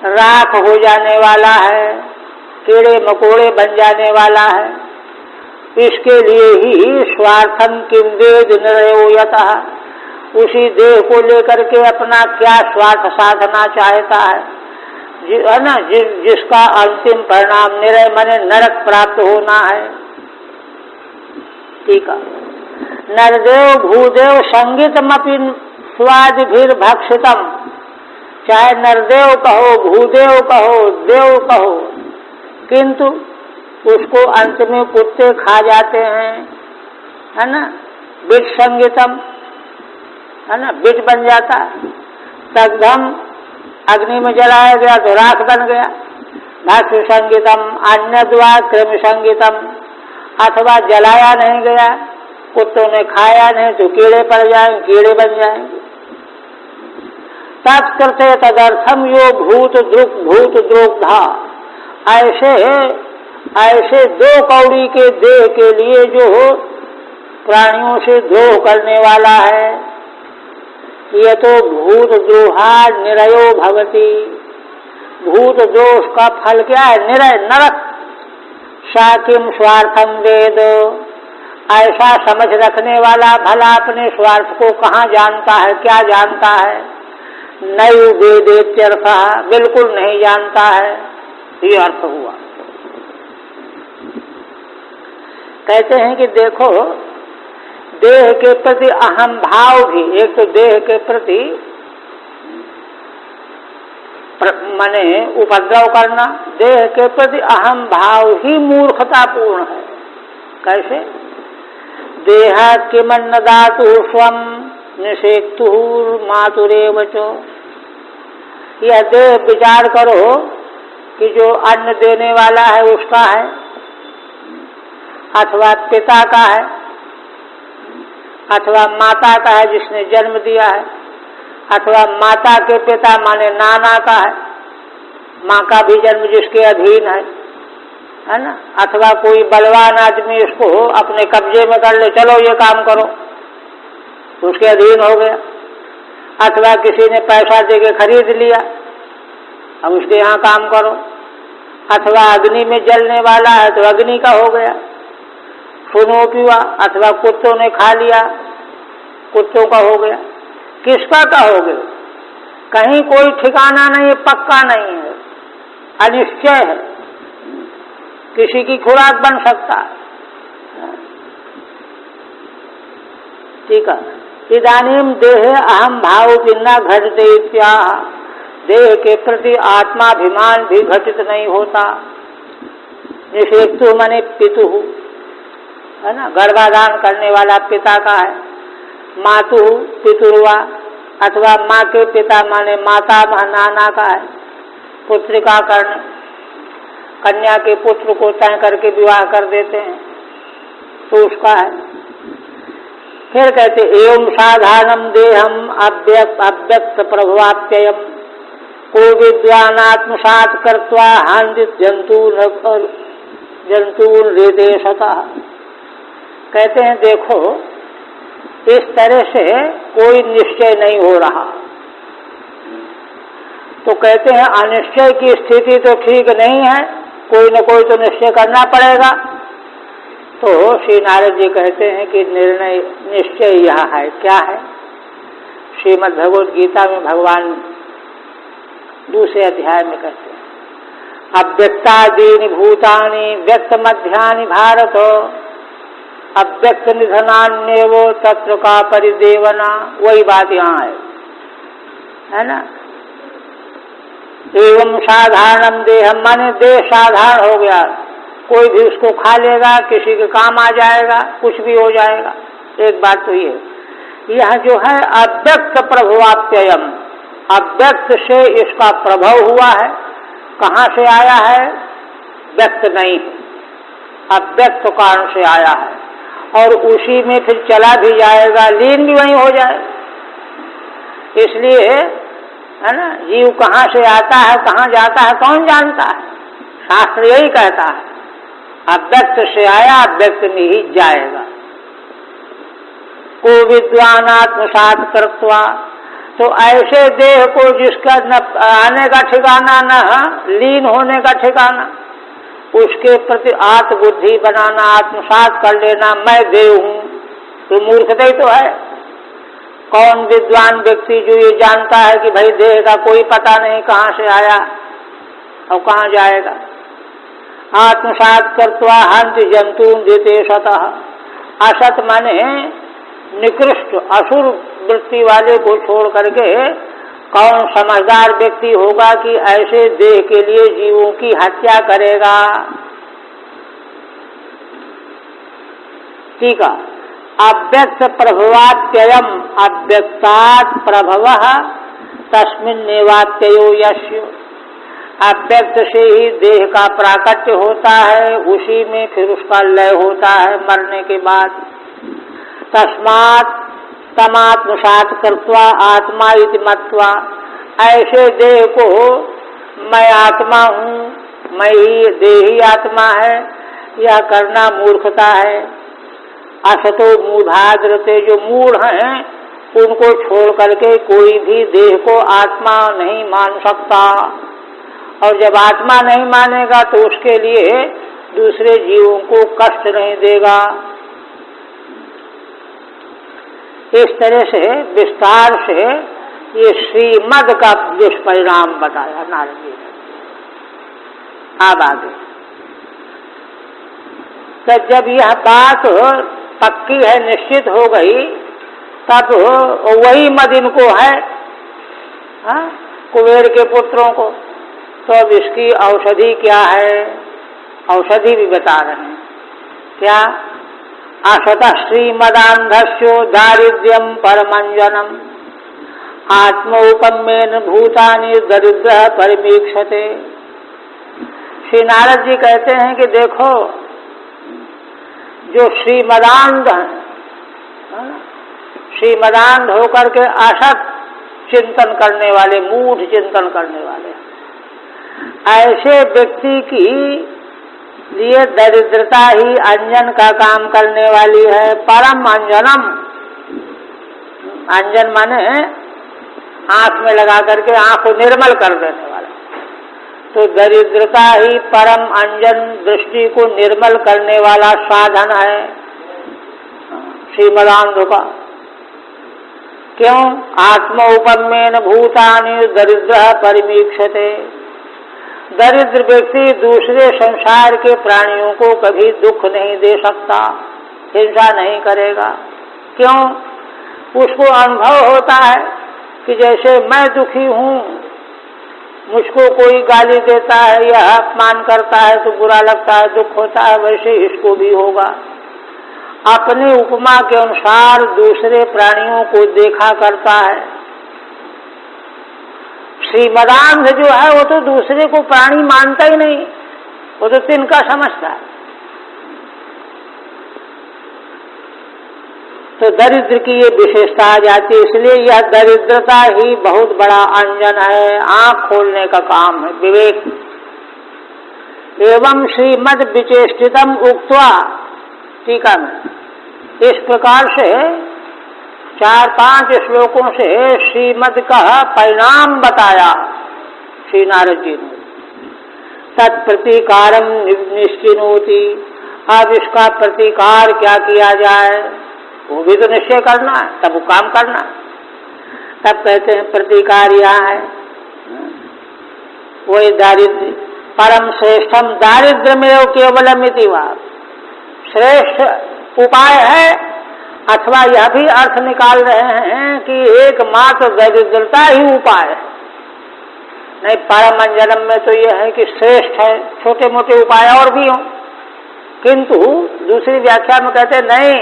राख हो जाने वाला है, कीड़े मकोड़े बन जाने वाला है, इसके लिए ही स्वार्थम किंवेद निर्णयो यतः, उसी देह को लेकर के अपना क्या स्वार्थ साधना चाहता है ना, जिसका अंतिम परिणाम निरय माने नरक प्राप्त होना है। ठीक है। नरदेव भूदेव संगीतमपि स्वादिभिर्भक्षितम। चाहे नरदेव कहो, भूदेव कहो, देव कहो, किंतु उसको अंत में कुत्ते खा जाते हैं, है ना। बिट संगीतम, है ना, बिट बन जाता। दग्धम, अग्नि में जलाया गया तो राख बन गया। भस्म संगीतम, अन्यद्वा कृमि संगीतम, अथवा जलाया नहीं गया, कुत्तों ने खाया नहीं तो कीड़े पड़ जाएंगे, कीड़े बन जाएंगे। तत्कृते तदर्थम यो भूत द्रुग्धा। ऐसे दो कौड़ी के देह के लिए जो प्राणियों से द्रोह करने वाला है, ये तो भूत द्रोहा निरयो भवति। भूत दोष का फल क्या है? निरय, नरक। साकिम स्वार्थम वेद। ऐसा समझ रखने वाला भला अपने स्वार्थ को कहाँ जानता है, क्या जानता है? नैव वेदेत्यर्थः, बिल्कुल नहीं जानता है, ये अर्थ हुआ। कहते हैं कि देखो देह के प्रति अहम भाव भी, एक तो देह के प्रति माने उपद्रव करना, देह के प्रति अहम भाव ही मूर्खतापूर्ण है। कैसे? देह किमन्न दातु स्वम निषेक्तु मातुरेव च। यह देह विचार करो कि जो अन्न देने वाला है उसका है, अथवा पिता का है, अथवा माता का है जिसने जन्म दिया है, अथवा माता के पिता माने नाना का है, माँ का भी जन्म जिसके अधीन है ना। अथवा कोई बलवान आदमी इसको अपने कब्जे में कर ले, चलो ये काम करो, उसके अधीन हो गया। अथवा किसी ने पैसा देके खरीद लिया, अब उसके यहाँ काम करो। अथवा अग्नि में जलने वाला है तो अग्नि का हो गया, सुनो पीवा। अथवा कुत्तों ने खा लिया, कुत्तों का हो गया। किसका का हो गया? कहीं कोई ठिकाना नहीं है, पक्का नहीं है, अनिश्चय है, किसी की खुराक बन सकता है। ठीक है। इदानीम देह अहम भाव भिन्ना घटते इत्याह। देह के प्रति आत्माभिमान भी घटित नहीं होता। निषेक्तु माने पितु, है ना, गर्भाधान करने वाला पिता का है। मातु पितुर्वा, अथवा माँ के पिता माने माता नाना का है। पुत्रिका कर्ण, कन्या के पुत्र को तय करके विवाह कर देते हैं तो उसका है। फिर कहते एवं साधारणम देहम अव्यक्त प्रभवाप्ययम। को विद्वान आत्मसात कर्त्वा हांति जंतून रेते सता। कहते हैं देखो इस तरह से कोई निश्चय नहीं हो रहा, तो कहते हैं अनिश्चय की स्थिति तो ठीक नहीं है, कोई न कोई तो निश्चय करना पड़ेगा। तो श्री नारद जी कहते हैं कि निर्णय निश्चय यह है, क्या है? श्रीमद् भगवद गीता में भगवान दूसरे अध्याय में कहते हैं अव्यक्तादीनि भूतानि व्यक्त मध्यानि भारत अव्यक्त निधनान्यवो तत्र का परिदेवना। वही बात यहाँ है ना। एवं साधारणम देहम, माने देह साधारण हो गया, कोई भी उसको खा लेगा, किसी के काम आ जाएगा, कुछ भी हो जाएगा। एक बात तो ये यह जो है अव्यक्त प्रभवाप्ययम, अव्यक्त से इसका प्रभाव हुआ है। कहाँ से आया है? व्यक्त नहीं, अव्यक्त कारण से आया है, और उसी में फिर चला भी जाएगा, लीन भी वहीं हो जाए। इसलिए है ना, जीव कहाँ से आता है कहाँ जाता है कौन जानता है? शास्त्र यही कहता है अव्यक्त से आया अव्यक्त में ही जाएगा। को विद्वान आत्मसात कर्त्वा, तो ऐसे देह को जिसका न आने का ठिकाना न लीन होने का ठिकाना, उसके प्रति आत्मबुद्धि बनाना, आत्मसात कर लेना, मैं देव हूँ, तो मूर्खता ही तो है। कौन विद्वान व्यक्ति जो ये जानता है कि भाई देह का कोई पता नहीं कहाँ से आया और कहाँ जाएगा। आत्मसात कर्त्वा हंति जंतून देते सतः। असत माने निकृष्ट असुर वृत्ति वाले को छोड़ करके कौन समझदार व्यक्ति होगा कि ऐसे देह के लिए जीवों की हत्या करेगा। ठीक है। अव्यक्त प्रभवात्ययम, अव्यक्तात् प्रभवः तस्मिन्नेवात्ययो यस्य। अव्यक्त से ही देह का प्राकट्य होता है, उसी में फिर उसका लय होता है मरने के बाद। तस्मात् तमात्मसात कर्त्वा आत्मा इति मत्वा, ऐसे देह को मैं आत्मा हूँ, मैं ही देही आत्मा है, यह करना मूर्खता है। असतो मूढ़ाद्रते, जो मूढ़ हैं उनको छोड़ करके कोई भी देह को आत्मा नहीं मान सकता, और जब आत्मा नहीं मानेगा तो उसके लिए दूसरे जीवों को कष्ट नहीं देगा। इस तरह से विस्तार से ये श्रीमद का दुष्परिणाम बताया नारद जी ने। अब आगे तो जब यह बात पक्की है, निश्चित हो गई, तब वही मद इनको है, कुबेर के पुत्रों को। तो अब इसकी औषधि क्या है? औषधि भी बता रहे हैं। क्या? असतः श्रीमदान्धस्यो दारिद्र्यम परमंजनम आत्मौपम्येन भूतानि दरिद्र परिमीक्षते। श्री नारद जी कहते हैं कि देखो, जो श्रीमदान्ध है, श्रीमदान्ध होकर के असत चिंतन करने वाले, मूढ़ चिंतन करने वाले, ऐसे व्यक्ति की लिए दरिद्रता ही अंजन का काम करने वाली है। परम अंजनम, अंजन माने आंख में लगा करके आंख को निर्मल कर देने वाला। तो दरिद्रता ही परम अंजन, दृष्टि को निर्मल करने वाला साधन है श्रीमदान्ध का। क्यों? आत्मौपम्येन भूतानि दरिद्र परिमीक्षते। दरिद्र व्यक्ति दूसरे संसार के प्राणियों को कभी दुख नहीं दे सकता, हिंसा नहीं करेगा। क्यों? उसको अनुभव होता है कि जैसे मैं दुखी हूँ, मुझको कोई गाली देता है या अपमान करता है तो बुरा लगता है, दुख होता है, वैसे इसको भी होगा। अपनी उपमा के अनुसार दूसरे प्राणियों को देखा करता है। श्रीमदान्ध जो है वो तो दूसरे को प्राणी मानता ही नहीं, वो तो तिनका समझता है। तो दरिद्र की ये विशेषता आ जाती है। इसलिए यह दरिद्रता ही बहुत बड़ा अंजन है, आंख खोलने का काम है, विवेक। एवं श्रीमद विचेष्टितम उक्त्वा, टीका में इस प्रकार से 4-5 श्लोकों से श्रीमद का परिणाम बताया श्री नारद जी ने। तत्प्रतिकारम निश्चिनोति, अब इसका प्रतिकार क्या किया जाए वो भी तो निश्चय करना है, तब वो काम करना है। तब कहते हैं प्रतिकार यहाँ है वही दारिद्र्य, परम श्रेष्ठम दारिद्र्यमेव केवलमिति वा, श्रेष्ठ उपाय है। अथवा यह भी अर्थ निकाल रहे हैं कि एकमात्र दरिद्रता ही उपाय है। नहीं, परम अंजनम में तो यह है कि श्रेष्ठ है, छोटे मोटे उपाय और भी हों, किंतु दूसरी व्याख्या में कहते नहीं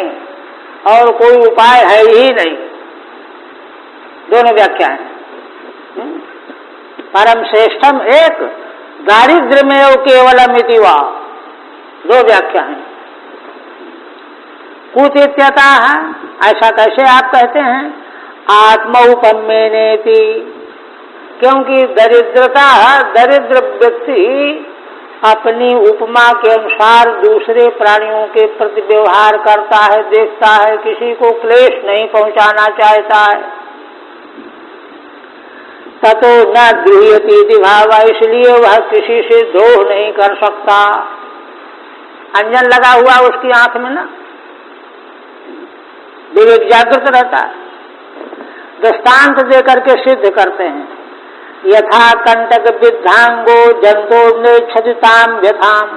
और कोई उपाय है ही नहीं। दोनों व्याख्या है। परम श्रेष्ठम एक, दारिद्र्यमेव केवलमिति वा, दो व्याख्या है। कुतित्यतः, ऐसा कैसे आप कहते हैं? आत्मौपम्येनेति, क्योंकि दरिद्रता, दरिद्र व्यक्ति अपनी उपमा के अनुसार दूसरे प्राणियों के प्रति व्यवहार करता है, देखता है, किसी को क्लेश नहीं पहुंचाना चाहता है। ततो न गृह्यति भाव, इसलिए वह किसी से द्रोह नहीं कर सकता। अंजन लगा हुआ उसकी आंख में ना, विवेक जागृत रहता है। दृष्टांत देकर के सिद्ध करते हैं। यथा कंटक विद्धांगो जंतो नेच्छताम व्यथाम,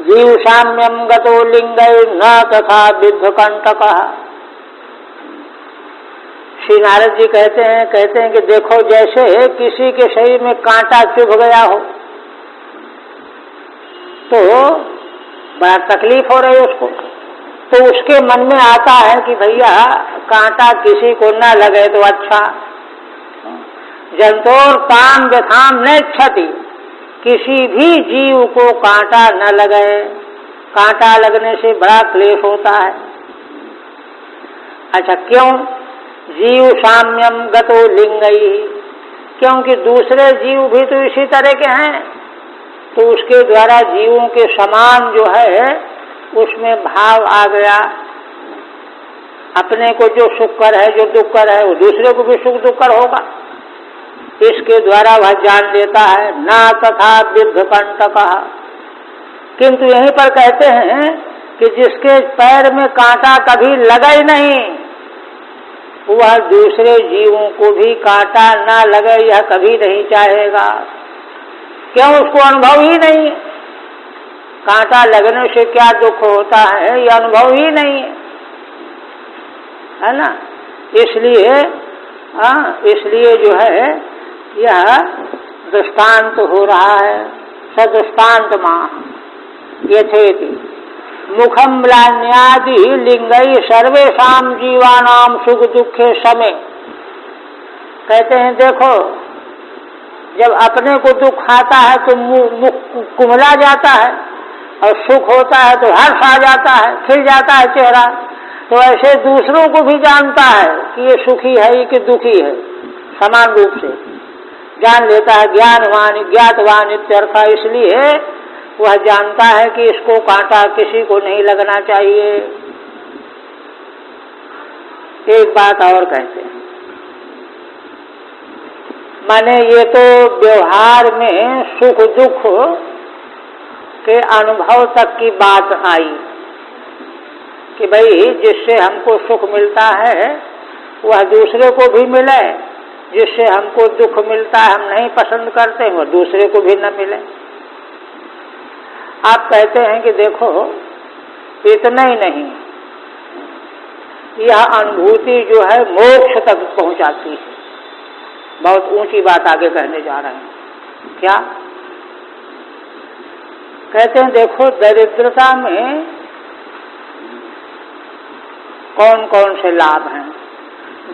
जीव साम्यम गतो लिंगै न तथा विद्ध कंटक। श्री नारद जी कहते हैं कि देखो, जैसे किसी के शरीर में कांटा चुभ गया हो तो बड़ा तकलीफ हो रही है उसको, तो उसके मन में आता है कि भैया कांटा किसी को न लगे तो अच्छा। जंतोर ताम व्यथाम न क्षति, किसी भी जीव को कांटा न लगे, कांटा लगने से बड़ा क्लेश होता है। अच्छा, क्यों? जीव साम्यम गतो लिंगई, क्योंकि दूसरे जीव भी तो इसी तरह के हैं, तो उसके द्वारा जीवों के समान जो है उसमें भाव आ गया। अपने को जो सुख कर है, जो दुख कर है, वो दूसरे को भी सुख दुख कर होगा। इसके द्वारा वह जान लेता है। ना तथा विद्ध कंटक, किंतु यहीं पर कहते हैं कि जिसके पैर में कांटा कभी लगा ही नहीं, वह दूसरे जीवों को भी कांटा ना लगे यह कभी नहीं चाहेगा। क्यों? उसको अनुभव ही नहीं, कांटा लगने से क्या दुख होता है यह अनुभव ही नहीं है ना। इसलिए जो है यह दृष्टांत हो रहा है। सदृष्टांत माह यथेति मुखम म्लान्यादि लिंगई सर्वेषाम जीवानाम सुख दुखे समे। कहते हैं देखो, जब अपने को दुख आता है तो मुख कुमला जाता है, और सुख होता है तो हर्ष आ जाता है, खिल जाता है चेहरा। तो ऐसे दूसरों को भी जानता है कि ये सुखी है कि दुखी है, समान रूप से जान लेता है। ज्ञानवान ज्ञातवान इत्यर्थ, इसलिए वह जानता है कि इसको कांटा किसी को नहीं लगना चाहिए। एक बात और कहते हैं, माने ये तो व्यवहार में सुख दुख के अनुभव तक की बात आई कि भाई जिससे हमको सुख मिलता है वह दूसरे को भी मिले, जिससे हमको दुख मिलता है हम नहीं पसंद करते वह दूसरे को भी न मिले। आप कहते हैं कि देखो इतना ही नहीं, यह अनुभूति जो है मोक्ष तक पहुंचाती है। बहुत ऊंची बात आगे कहने जा रहे हैं। क्या कहते हैं? देखो, दरिद्रता में कौन कौन से लाभ हैं।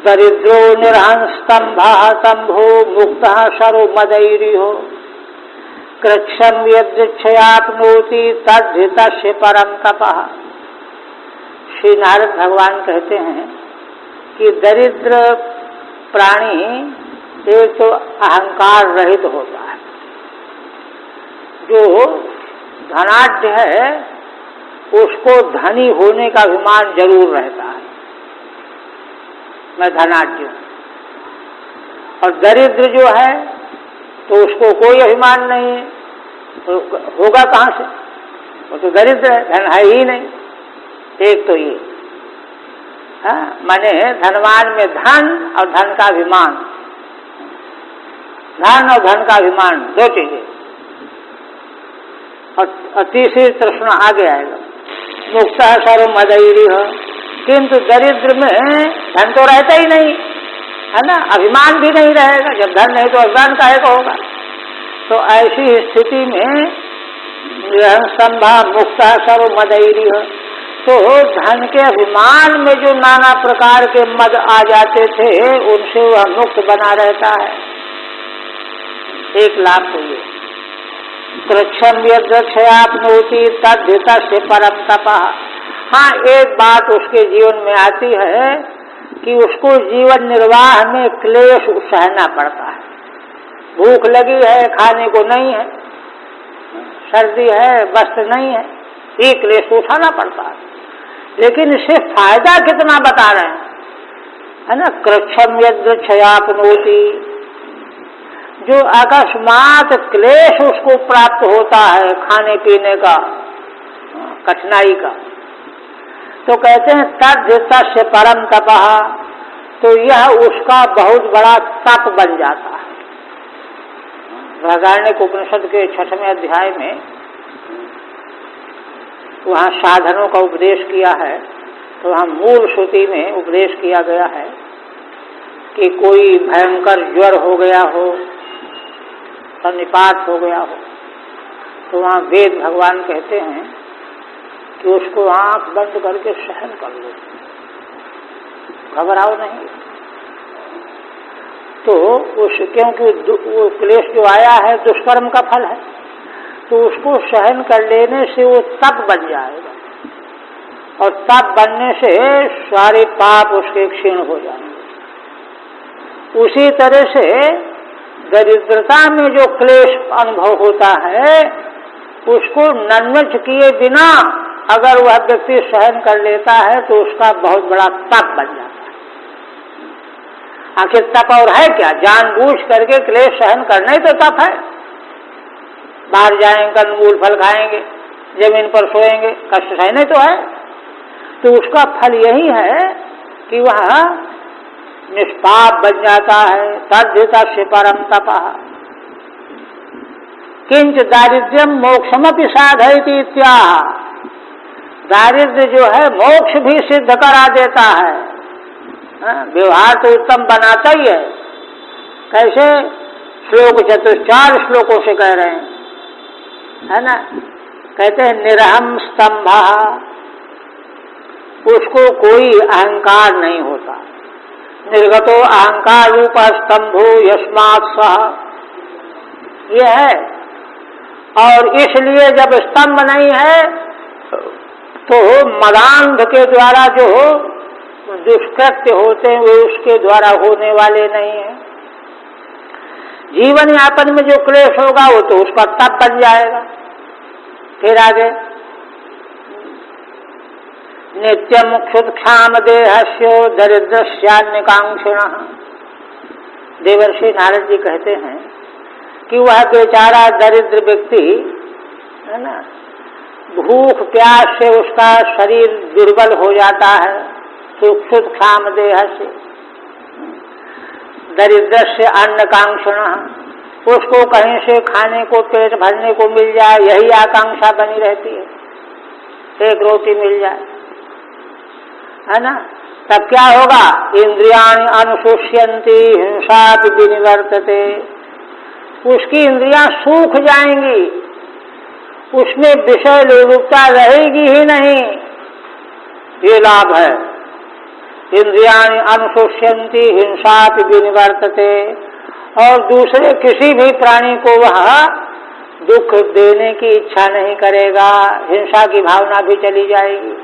दरिद्रो निरहंस्तंभा तंभो मुक्त सरो मदैरिहो कृच्छम यदृच्छयाप्नोति तद्धितस्य परम तपः। श्री नारद भगवान कहते हैं कि दरिद्र प्राणी एक तो अहंकार रहित होता है। जो धनाढ्य है उसको धनी होने का अभिमान जरूर रहता है, मैं धनाढ्य हूं। और दरिद्र जो है तो उसको कोई अभिमान नहीं है, तो होगा कहां से, वो तो दरिद्र है, धन है ही नहीं। एक तो ये माने धनवान में धन और धन का अभिमान, धन और धन का अभिमान दो चीजें। और तीसरी तृष्णा आगे आएगा, मुक्ता सर्व मदैरी है, किंतु दरिद्र में धन तो रहता ही नहीं है ना, अभिमान भी नहीं रहेगा। जब धन नहीं तो अभिमान काहे को होगा। तो ऐसी स्थिति में संभा मुक्ता सर्व मदैरी है, तो धन के अभिमान में जो नाना प्रकार के मद आ जाते थे उनसे वह मुक्त बना रहता है। एक लाभ तो ये कृच्छम यद्रक्षयाप्नोति तद्धिता से परम तपः। हाँ, एक बात उसके जीवन में आती है कि उसको जीवन निर्वाह में क्लेश सहना पड़ता है। भूख लगी है, खाने को नहीं है, सर्दी है, वस्त्र नहीं है, ये क्लेश उठाना पड़ता है। लेकिन इससे फायदा कितना बता रहे हैं, है ना। कृच्छम यद्रक्षयाप्नोति, जो अकस्मात क्लेश उसको प्राप्त होता है खाने पीने का, कठिनाई का, तो कहते हैं तद्धितस्य परम तपः, तो यह उसका बहुत बड़ा तप बन जाता है। बृहदारण्यक उपनिषद के 6वें अध्याय में वहाँ साधनों का उपदेश किया है, तो वहाँ मूल श्रुति में उपदेश किया गया है कि कोई भयंकर ज्वर हो गया हो, सन्निपात हो गया हो, तो वहाँ वेद भगवान कहते हैं कि उसको आंख बंद करके सहन कर लो, घबराओ नहीं। तो उस क्योंकि वो क्लेश जो आया है दुष्कर्म का फल है, तो उसको सहन कर लेने से वो तप बन जाएगा, और तप बनने से सारे पाप उसके क्षीण हो जाएंगे। उसी तरह से दरिद्रता में जो क्लेश अनुभव होता है उसको नन्वच किए बिना अगर वह व्यक्ति सहन कर लेता है तो उसका बहुत बड़ा तप बन जाता है। आखिर तप और है क्या, जानबूझ करके क्लेश सहन करना ही तो तप है। बाहर जाएंगे, कंदमूल फल खाएंगे, जमीन पर सोएंगे, कष्ट सहना ही तो है। तो उसका फल यही है कि वह निष्पाप बन जाता है। तद्धितस्य परम तपः किंच दारिद्र्यम मोक्षमपि साधयति इत्याह। दारिद्र्य जो है मोक्ष भी सिद्ध करा देता है। व्यवहार तो उत्तम बनाता ही है। कैसे, श्लोक 4 श्लोकों से कह रहे हैं, है ना। कहते हैं निरहम स्तंभः, उसको कोई अहंकार नहीं होता। निर्गतो अहंकार रूप स्तंभो यस्मात् सः, ये है। और इसलिए जब स्तंभ नहीं है तो मदांध के द्वारा जो दुष्कृत्य होते हैं वे उसके द्वारा होने वाले नहीं हैं। जीवन यापन में जो क्लेश होगा वो तो उसका तप बन जाएगा। फिर आगे नित्यम क्षुत्क्षाम देहस्यो दरिद्रस्यान्यकांक्षिणः। देवर्षि नारद जी कहते हैं कि वह बेचारा दरिद्र व्यक्ति है ना, भूख प्यास से उसका शरीर दुर्बल हो जाता है। क्षुत्क्षाम देहस्य दरिद्रस्य अन्नकांक्षिणः, उसको कहीं से खाने को, पेट भरने को मिल जाए, यही आकांक्षा बनी रहती है। एक रोटी मिल जाए, है ना, तब क्या होगा। इंद्रियाणि अनुशोष्यन्ति हिंसापि विनिवर्तते, उसकी इंद्रियां सूख जाएंगी, उसमें विषय लोलुपता रहेगी ही नहीं। ये लाभ है। इंद्रियाणि अनुशोष्यन्ति हिंसापि विनिवर्तते, और दूसरे किसी भी प्राणी को वह दुख देने की इच्छा नहीं करेगा, हिंसा की भावना भी चली जाएगी।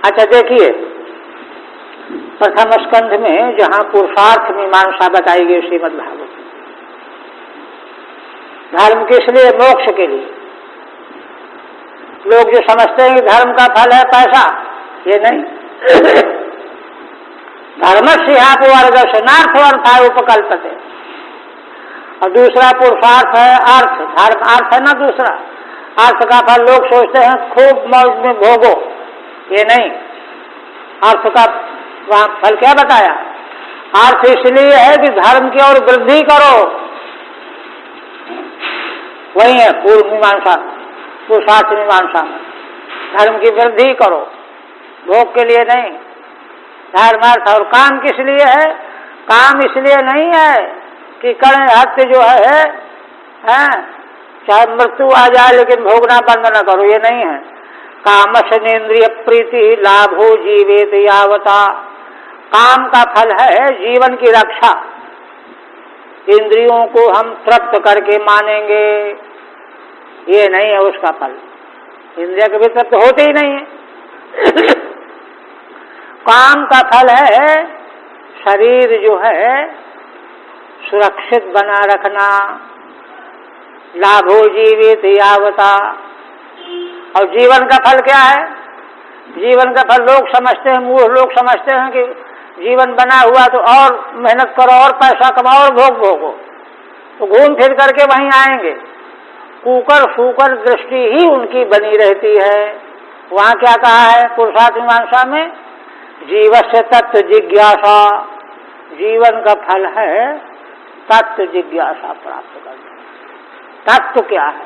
अच्छा देखिए, प्रथम स्कंध में जहां पुरुषार्थ मीमांसा बताई गई श्रीमद् भागवत, धर्म किस लिए? मोक्ष के लिए। लोग जो समझते हैं कि धर्म का फल है पैसा, ये नहीं। धर्मस्यापवर्गस्य नार्थार्थाय उपकल्पते। और दूसरा पुरुषार्थ है अर्थ। धर्म अर्थ है ना दूसरा। अर्थ का फल लोग सोचते हैं खूब मौज में भोगो, ये नहीं। अर्थ का वहां फल क्या बताया? अर्थ इसलिए है कि धर्म की ओर वृद्धि करो, वही है पूर्व मीमांसा, पुरुषार्थ मीमांसा में। धर्म की वृद्धि करो, भोग के लिए नहीं। धर्म अर्थ और काम किस लिए है? काम इसलिए नहीं है कि करें हत्या जो है चाहे मृत्यु आ जाए लेकिन भोगना बंद न करो, ये नहीं है। कामशनेन्द्रिय प्रीति लाभो जीवेत यावता। काम का फल है जीवन की रक्षा। इंद्रियों को हम तृप्त करके मानेंगे, ये नहीं है उसका फल। इंद्रिय कभी तृप्त होते ही नहीं है। काम का फल है शरीर जो है सुरक्षित बना रखना। लाभो जीवित यावता। और जीवन का फल क्या है? जीवन का फल लोग समझते हैं, मूढ़ लोग समझते हैं कि जीवन बना हुआ तो और मेहनत करो और पैसा कमाओ और भोग भोगो, तो घूम फिर करके वहीं आएंगे। कुकर फूकर दृष्टि ही उनकी बनी रहती है। वहां क्या कहा है पुरुषार्थ मीमांसा में? जीवस्य तत्व जिज्ञासा। जीवन का फल है तत्व जिज्ञासा प्राप्त करना। तत्व क्या है?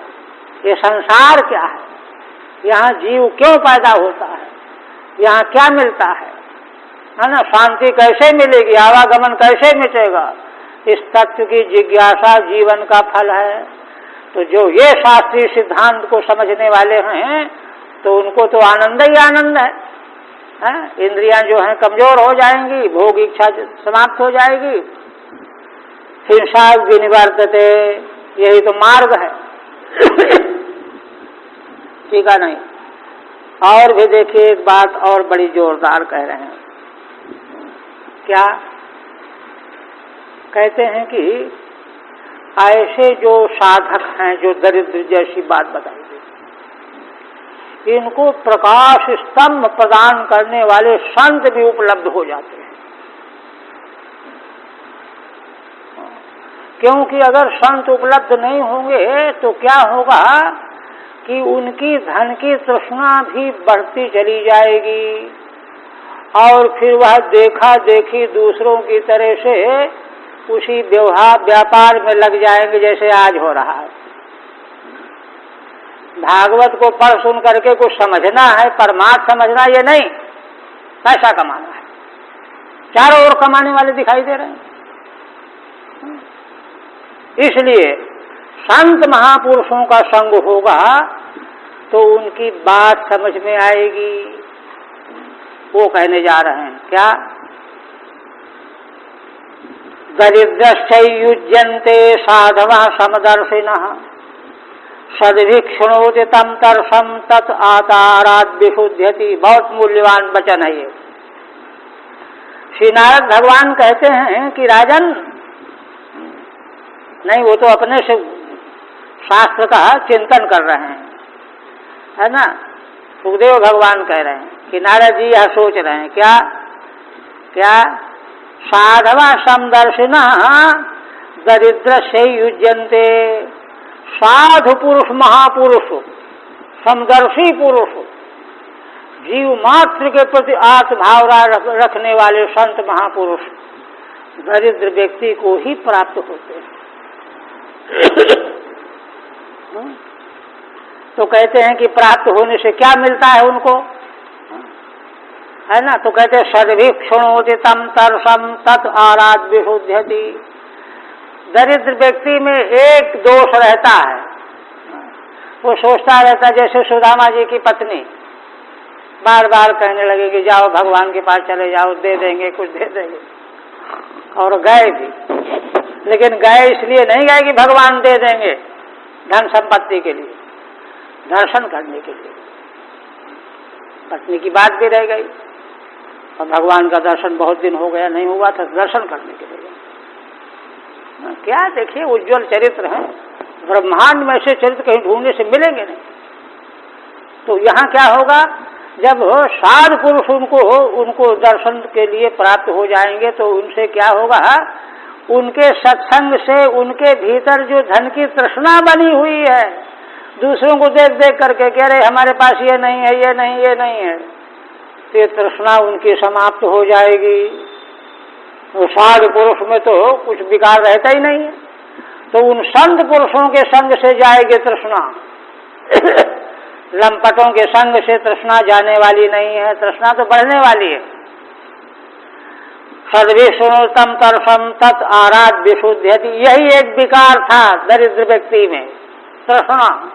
ये संसार क्या है? यहाँ जीव क्यों पैदा होता है? यहाँ क्या मिलता है ना? शांति कैसे मिलेगी? आवागमन कैसे मिटेगा? इस तत्व की जिज्ञासा जीवन का फल है। तो जो ये शास्त्रीय सिद्धांत को समझने वाले हैं तो उनको तो आनंद ही आनंद है। इंद्रियां जो हैं कमजोर हो जाएंगी, भोग इच्छा समाप्त हो जाएगी। हिंसा विनिवर्तते, यही तो मार्ग है। ठीक है नहीं? और भी देखिए एक बात और बड़ी जोरदार कह रहे हैं। क्या कहते हैं कि ऐसे जो साधक हैं, जो दरिद्र जैसी बात बताई गई, इनको प्रकाश स्तंभ प्रदान करने वाले संत भी उपलब्ध हो जाते हैं। क्योंकि अगर संत उपलब्ध नहीं होंगे तो क्या होगा कि उनकी धन की तृष्णा भी बढ़ती चली जाएगी और फिर वह देखा देखी दूसरों की तरह से उसी व्यापार में लग जाएंगे जैसे आज हो रहा है। भागवत को पढ़ सुन करके कुछ समझना है, परमार्थ समझना ये नहीं, पैसा कमाना है। चारों ओर कमाने वाले दिखाई दे रहे हैं। इसलिए संत महापुरुषों का संग होगा तो उनकी बात समझ में आएगी। वो कहने जा रहे हैं क्या? दरिद्रश्चयुज्यन्ते साधवः समदर्शिनः सद्भिक्षुणोति तम तरसम तत् आताराद विशुध्यति। बहुत मूल्यवान वचन है ये। श्री नारद भगवान कहते हैं कि राजन, नहीं वो तो अपने से शास्त्र का चिंतन कर रहे हैं, है ना? सुखदेव भगवान कह रहे हैं कि नारद जी यह सोच रहे हैं क्या? क्या? साधवा समदर्शिनः दरिद्र से युज्यन्ते। साधु पुरुष, महापुरुष, समदर्शी पुरुष, जीव मात्र के प्रति आत्मभाव रखने वाले संत महापुरुष दरिद्र व्यक्ति को ही प्राप्त होते हैं। तो कहते हैं कि प्राप्त होने से क्या मिलता है उनको, है ना? तो कहते हैं सद्भिक्षुणोति तम तरसम तत् आराध विशुध्यति। दरिद्र व्यक्ति में एक दोष रहता है, वो सोचता रहता जैसे सुदामा जी की पत्नी बार बार कहने लगे कि जाओ भगवान के पास चले जाओ, दे देंगे, कुछ दे देंगे, और गए भी। लेकिन गए इसलिए नहीं गए कि भगवान दे देंगे, धन संपत्ति के लिए, दर्शन करने के लिए। पत्नी की बात भी रह गई और भगवान का दर्शन बहुत दिन हो गया नहीं हुआ था, दर्शन करने के लिए गए। क्या देखिए उज्जवल चरित्र है, ब्रह्मांड में से चरित्र कहीं ढूंढने से मिलेंगे नहीं। तो यहाँ क्या होगा, जब साधु पुरुष उनको दर्शन के लिए प्राप्त हो जाएंगे तो उनसे क्या होगा, उनके सत्संग से उनके भीतर जो धन की तृष्णा बनी हुई है, दूसरों को देख देख करके कह रहे हमारे पास ये नहीं है, ये नहीं, ये नहीं है, तो ये तृष्णा उनकी समाप्त हो जाएगी। तो साधु पुरुष में तो कुछ विकार रहता ही नहीं है, तो उन संत पुरुषों के संग से जाएगी तृष्णा। लंपटों के संग से तृष्णा जाने वाली नहीं है, तृष्णा तो बढ़ने वाली है। सद्विष्णुतम तरसम तत् आराध विशुद्ध्यति, यही एक विकार था दरिद्र व्यक्ति में, तृष्णा।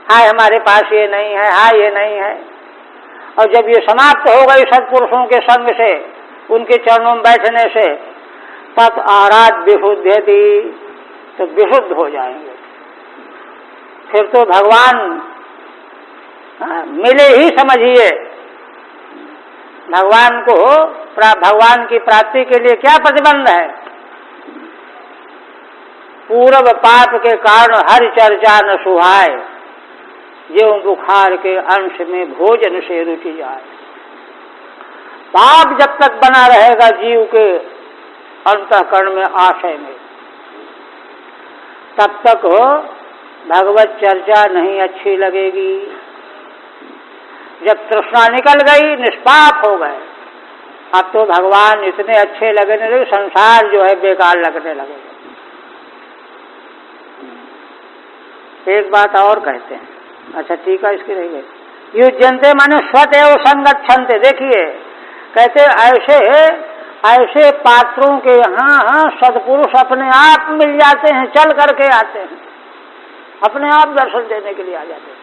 हाय हमारे पास ये नहीं है, हाय ये नहीं है। और जब ये समाप्त हो गई सत्पुरुषों के संग से, उनके चरणों में बैठने से, तत् आराध विशुद्ध्यति, तो विशुद्ध हो जाएंगे। फिर तो भगवान मिले ही समझिए। भगवान की प्राप्ति के लिए क्या प्रतिबंध है, पूर्व पाप के कारण हर चर्चा न सुहाए, ज्यों बुखार के अंश में भोजन से रुचि जाए। पाप जब तक बना रहेगा जीव के अंतःकरण में, आशय में, तब तक भगवत चर्चा नहीं अच्छी लगेगी। जब तृष्णा निकल गई, निष्पाप हो गए, अब तो भगवान इतने अच्छे लगने लगे, संसार जो है बेकार लगने लगे। एक बात और कहते हैं, अच्छा ठीक है, इसकी रही गई। युज्यन्ते माने स्वतः संगच्छन्ते। देखिए कहते ऐसे पात्रों के यहाँ सत्पुरुष अपने आप मिल जाते हैं, चल करके आते हैं, अपने आप दर्शन देने के लिए आ जाते हैं,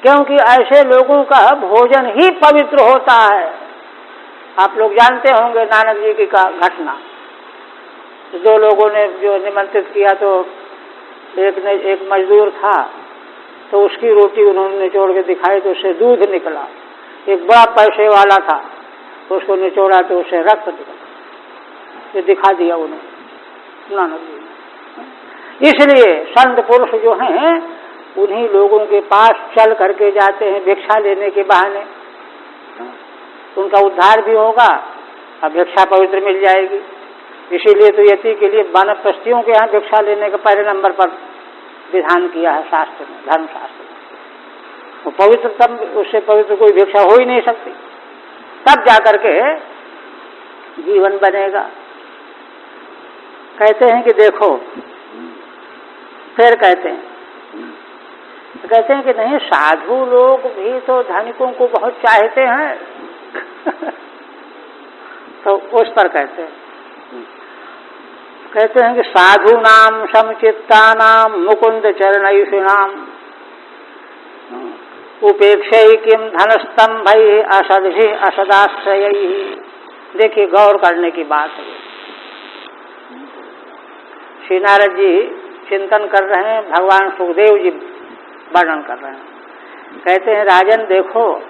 क्योंकि ऐसे लोगों का भोजन ही पवित्र होता है। आप लोग जानते होंगे नानक जी की घटना। दो लोगों ने जो निमंत्रित किया, तो एक मजदूर था, तो उसकी रोटी उन्होंने निचोड़ के दिखाई तो उससे दूध निकला। एक बड़ा पैसे वाला था, उसको निचोड़ा तो उससे रक्त निकला। ये दिखा दिया उन्होंने नानक जी ने। इसलिए संत पुरुष जो हैं उन्हीं लोगों के पास चल करके जाते हैं भिक्षा लेने के बहाने, उनका उद्धार भी होगा और भिक्षा पवित्र मिल जाएगी। इसीलिए तो यति के लिए वानप्रस्थियों के यहाँ भिक्षा लेने का पहले नंबर पर विधान किया है शास्त्र में, धर्मशास्त्र में। वो पवित्र, तब उससे पवित्र कोई भिक्षा हो ही नहीं सकती, तब जाकर के जीवन बनेगा। कहते हैं कि देखो, फिर कहते हैं कि नहीं, साधु लोग भी तो धनिकों को बहुत चाहते हैं। तो उस पर कहते हैं कि साधु नाम समचित्ता नाम मुकुंद चरणैषुणाम उपेक्षय किम धनस्तंभै असदभि असदाश्रयैः। देखिए गौर करने की बात है। श्री नारद जी चिंतन कर रहे हैं, भगवान सुखदेव जी वर्णन कर रहे हैं। कहते हैं राजन देखो,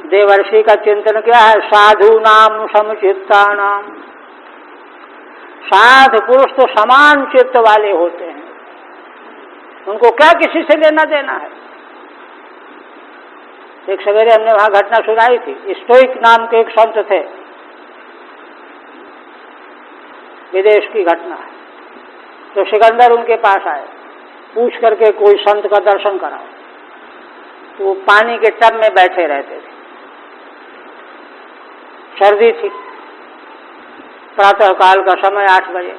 देवर्षि का चिंतन क्या है, साधु नाम समचित्ता नाम। साधु पुरुष तो समान चित्त वाले होते हैं, उनको क्या किसी से लेना देना है। एक सवेरे हमने वहां घटना सुनाई थी। स्टोइक नाम के एक संत थे, विदेश की घटना है। तो सिकंदर उनके पास आए, पूछ करके कोई संत का दर्शन कराओ। तो वो पानी के टब में बैठे रहते थे, सर्दी थी, प्रातः काल का समय 8 बजे।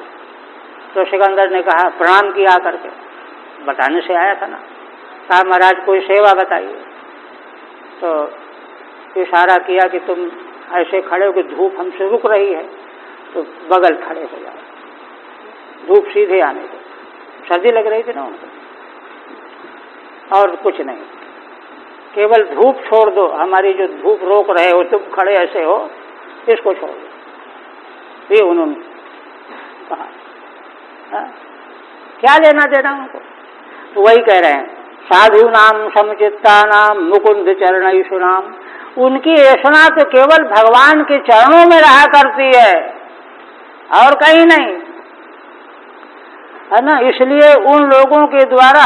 तो सिकंदर ने कहा, प्रणाम किया करके, बताने से आया था ना, कहा महाराज कोई सेवा बताइए। तो इशारा किया कि तुम ऐसे खड़े हो कि धूप हमसे रुक रही है, तो बगल खड़े हो जाओ, धूप सीधे आने दो। सर्दी लग रही थी ना उनको, और कुछ नहीं, केवल धूप छोड़ दो, हमारी जो धूप रोक रहे हो, तुम खड़े ऐसे हो, इसको छोड़ दो। ये उन्होंने कहा। क्या लेना देना उनको। तो वही कह रहे हैं, साधूनाम समचित्तानाम मुकुंद चरणैषुनाम। उनकी ऐसा तो केवल भगवान के चरणों में रहा करती है और कहीं नहीं, है ना। इसलिए उन लोगों के द्वारा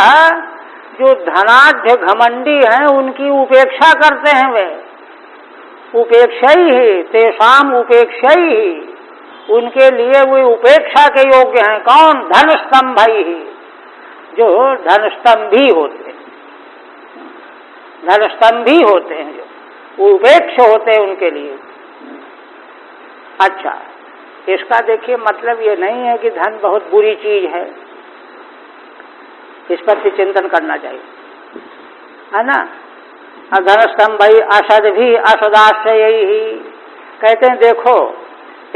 जो धनाढ्य घमंडी हैं उनकी उपेक्षा करते हैं वे। उपेक्षा ही तेषाम उपेक्षा ही, उनके लिए वे उपेक्षा के योग्य हैं। कौन? धन स्तंभ ही, जो धन स्तंभी होते हैं, धन स्तंभी होते हैं, जो उपेक्ष होते हैं उनके लिए। अच्छा, इसका देखिए मतलब ये नहीं है कि धन बहुत बुरी चीज है, इस पर भी चिंतन करना चाहिए, है ना। धन स्तंभ भाई असद भी असदाश्रय ही कहते हैं। देखो,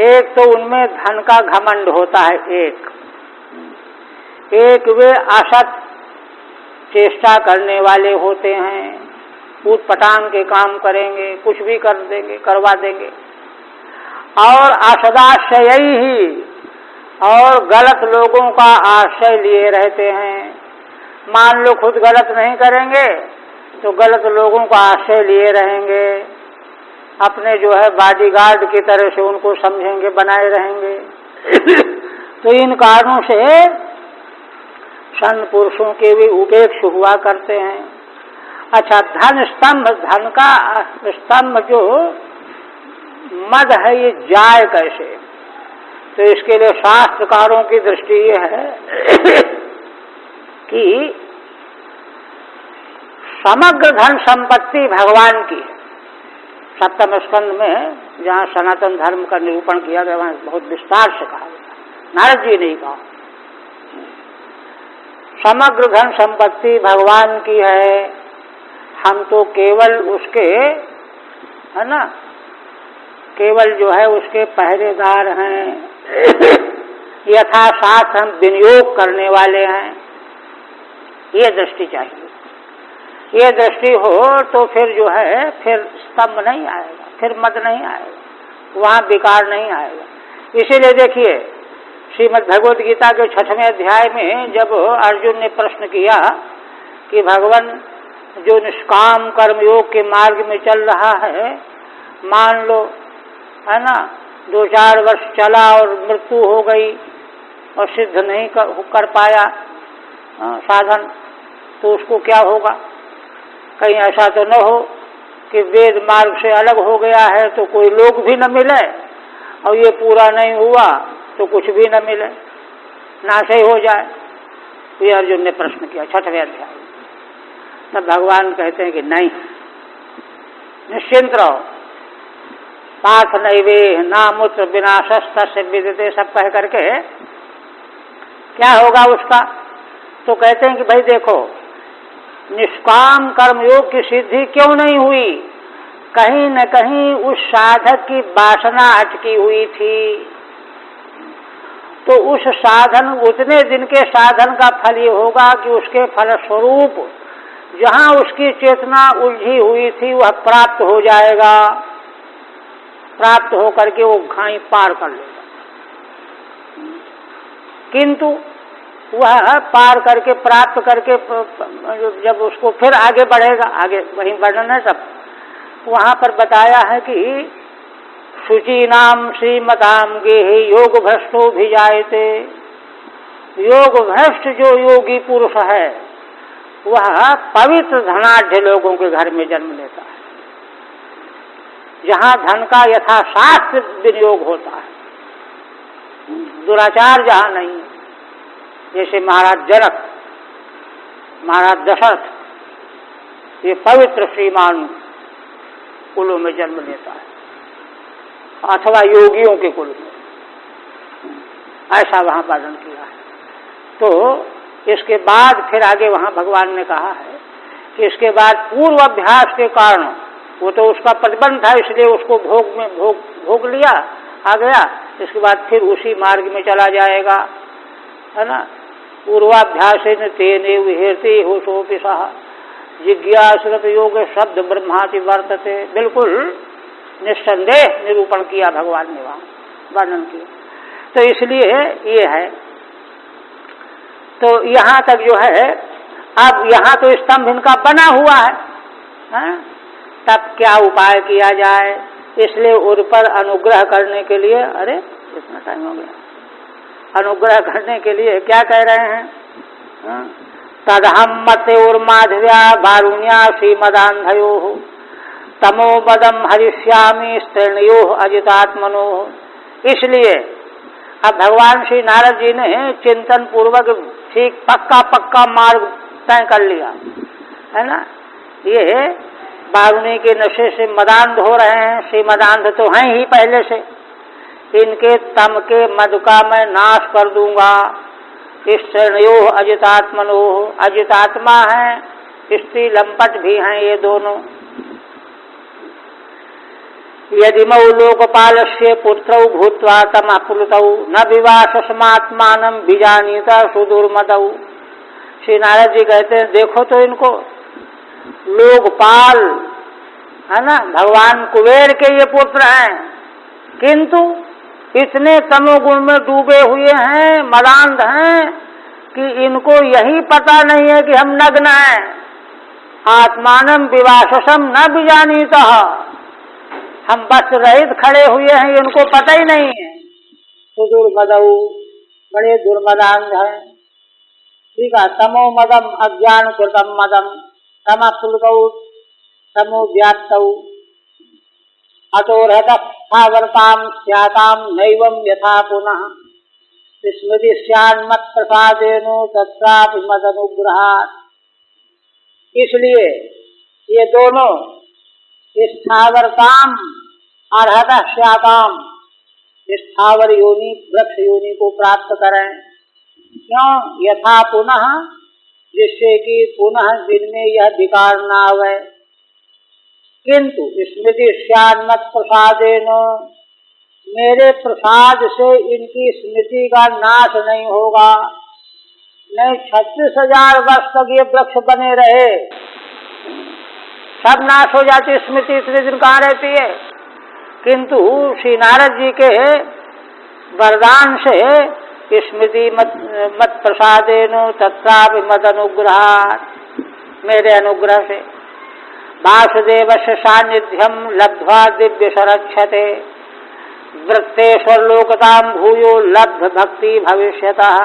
एक तो उनमें धन का घमंड होता है, एक वे असत चेष्टा करने वाले होते हैं, ऊट पटांग के काम करेंगे, कुछ भी कर देंगे, करवा देंगे। और असदाश्रय ही, और गलत लोगों का आश्रय लिए रहते हैं। मान लो खुद गलत नहीं करेंगे तो गलत लोगों का आश्रय लिए रहेंगे, अपने जो है बॉडीगार्ड की तरह से उनको समझेंगे, बनाए रहेंगे। तो इन कारणों से संत पुरुषों के भी उपेक्ष हुआ करते हैं। अच्छा, धन स्तंभ, धन का स्तंभ जो मद है ये जाए कैसे? तो इसके लिए शास्त्रकारों की दृष्टि ये है कि समग्र धन संपत्ति भगवान की है। सप्तम स्कंद में जहाँ सनातन धर्म का निरूपण किया गया वहाँ बहुत विस्तार से कहा गया, नारद जी ने कहा समग्र धन संपत्ति भगवान की है, हम तो केवल उसके, है ना, केवल जो है उसके पहरेदार हैं, यथासाथ हम विनियोग करने वाले हैं। ये दृष्टि चाहिए। ये दृष्टि हो तो फिर जो है फिर स्तंभ नहीं आएगा, फिर मद नहीं आएगा, वहाँ विकार नहीं आएगा। इसीलिए देखिए श्रीमद् भगवद गीता के 6वें अध्याय में जब अर्जुन ने प्रश्न किया कि भगवान जो निष्काम कर्मयोग के मार्ग में चल रहा है, मान लो, है ना, 2-4 वर्ष चला और मृत्यु हो गई और सिद्ध नहीं कर पाया साधन, तो उसको क्या होगा? कहीं ऐसा तो न हो कि वेद मार्ग से अलग हो गया है तो कोई लोग भी न मिले, और ये पूरा नहीं हुआ तो कुछ भी न मिले, नाश ही हो जाए। ये अर्जुन ने प्रश्न किया 6वें अध्याय। तब भगवान कहते हैं कि नहीं, निश्चिंत रहो, पार्थ नैवे नामुत्र विनाशस्त से विदिते, सब कह करके क्या होगा उसका? तो कहते हैं कि भाई देखो, निष्काम कर्मयोग की सिद्धि क्यों नहीं हुई? कहीं न कहीं उस साधक की वासना अटकी हुई थी। तो उस साधन, उतने दिन के साधन का फल ये होगा कि उसके फलस्वरूप जहाँ उसकी चेतना उलझी हुई थी वह प्राप्त हो जाएगा, प्राप्त होकर के वो घाई पार कर लेगा। किंतु वह पार करके, प्राप्त करके जब उसको फिर आगे बढ़ेगा, आगे वहीं वर्णन है सब, वहाँ पर बताया है कि शुचीनाम श्रीमताम गेहे योग भ्रष्टो भी जायते। योग भ्रष्ट जो योगी पुरुष है वह पवित्र धनाढ्य लोगों के घर में जन्म लेता है, जहाँ धन का यथाशास्त्र विनियोग होता है, दुराचार जहाँ नहीं है। जैसे महाराज जनक, महाराज दशरथ, ये पवित्र श्रीमान कुलों में जन्म लेता है, अथवा योगियों के कुल में, ऐसा वहाँ वर्णन किया है। तो इसके बाद फिर आगे वहाँ भगवान ने कहा है कि इसके बाद पूर्व अभ्यास के कारण, वो तो उसका प्रतिबंध था इसलिए उसको भोग लिया, आ गया, इसके बाद फिर उसी मार्ग में चला जाएगा, है ना। पूर्वाभ्यास तेने विहेरते हो सोपि सह जिज्ञासुरत योग शब्द ब्रह्माति वर्तते। बिल्कुल निस्संदेह निरूपण किया भगवान ने, वहाँ वर्णन किया। तो इसलिए ये है, तो यहाँ तक जो है अब यहाँ तो स्तंभ इनका बना हुआ है, तब क्या उपाय किया जाए? इसलिए उन पर अनुग्रह करने के लिए, अरे इतना टाइम हो गया, अनुग्रह करने के लिए क्या कह रहे हैं? तदहम मते उर्माधव्या वारुण्या श्रीमदान्धयो तमो मदम हरिष्यामि स्त्रीणयो अजितात्मनो। इसलिए अब भगवान श्री नारद जी ने चिंतन पूर्वक ठीक पक्का मार्ग तय कर लिया है ना। ये वारुणी के नशे से मदान्ध हो रहे हैं, श्री मदान्ध तो हैं ही पहले से, इनके तम के मद का मैं नाश कर दूंगा। स्त्रीणयो अजितात्मनो, अजितात्मा है, स्त्री लंपट भी हैं ये दोनों। यदिमौ लोकपालस्य पुत्रौ भूत्वा तमपुलतौ न विवासस्मात्मानं विजानीत सुदुर्मतौ। श्री नारद जी कहते हैं देखो तो इनको, लोकपाल है ना, भगवान कुबेर के ये पुत्र हैं, किंतु इतने तमोगुण में डूबे हुए हैं, मदान्ध हैं कि इनको यही पता नहीं है कि हम नग्न हैं। आत्मानं विवाससम न विजानीतः, हम बस रहित खड़े हुए हैं, इनको पता ही नहीं है। सुदुर्मदौ, बड़े दुर्मदान्ध हैं। ठीक है, तमो मदम अज्ञान कृतम मदम तमप्लुतौ तमोव्याप्तौ अतोरहतस्थावरतां स्यातां नैवं यथा पुनः स्मृति स्यान्मत्प्रसादेनो तत्रापि मदनुग्रहात्। इसलिए ये दोनों स्थावरताम अर्हतः स्याताम, स्थावर योनि वृक्ष योनि को प्राप्त करें। क्यों? यथा पुनः, जिससे कि पुनः दिन में यह विकार न आवे। किंतु स्मृति स्यान्मत प्रसादेन, मेरे प्रसाद से इनकी स्मृति का नाश नहीं होगा। नहीं 36,000 वर्ष तक ये वृक्ष बने रहे, सब नाश हो जाती स्मृति, इतने दिन कहाँ रहती है। किंतु श्री नारद जी के वरदान से स्मृति मत प्रसादेन तत्रापि मद अनुग्रहात्, मेरे अनुग्रह से वासुदेवस्य सान्निध्यम लब्ध्वा दिव्य सरक्षते वृत्तेश्वर लोकतां भूयो लब्ध भक्ति भविष्यतः।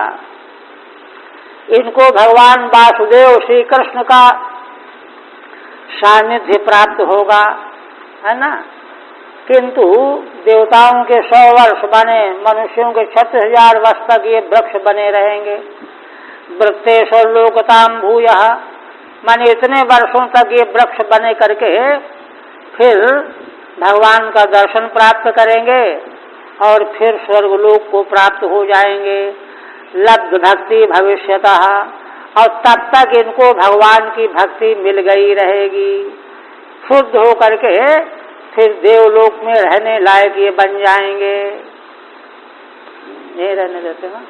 इनको भगवान वासुदेव श्री कृष्ण का सान्निध्य प्राप्त होगा, है ना। किंतु देवताओं के 100 वर्ष बने, मनुष्यों के 36,000 वर्ष तक ये वृक्ष बने रहेंगे। वृत्तेश्वर लोकतां भूयः, माने इतने वर्षों तक ये वृक्ष बने करके फिर भगवान का दर्शन प्राप्त करेंगे और फिर स्वर्गलोक को प्राप्त हो जाएंगे। लब्ध भक्ति भविष्यतः, और तब तक इनको भगवान की भक्ति मिल गई रहेगी। शुद्ध हो करके फिर देवलोक में रहने लायक ये बन जाएंगे। नहीं रहने देते हैं।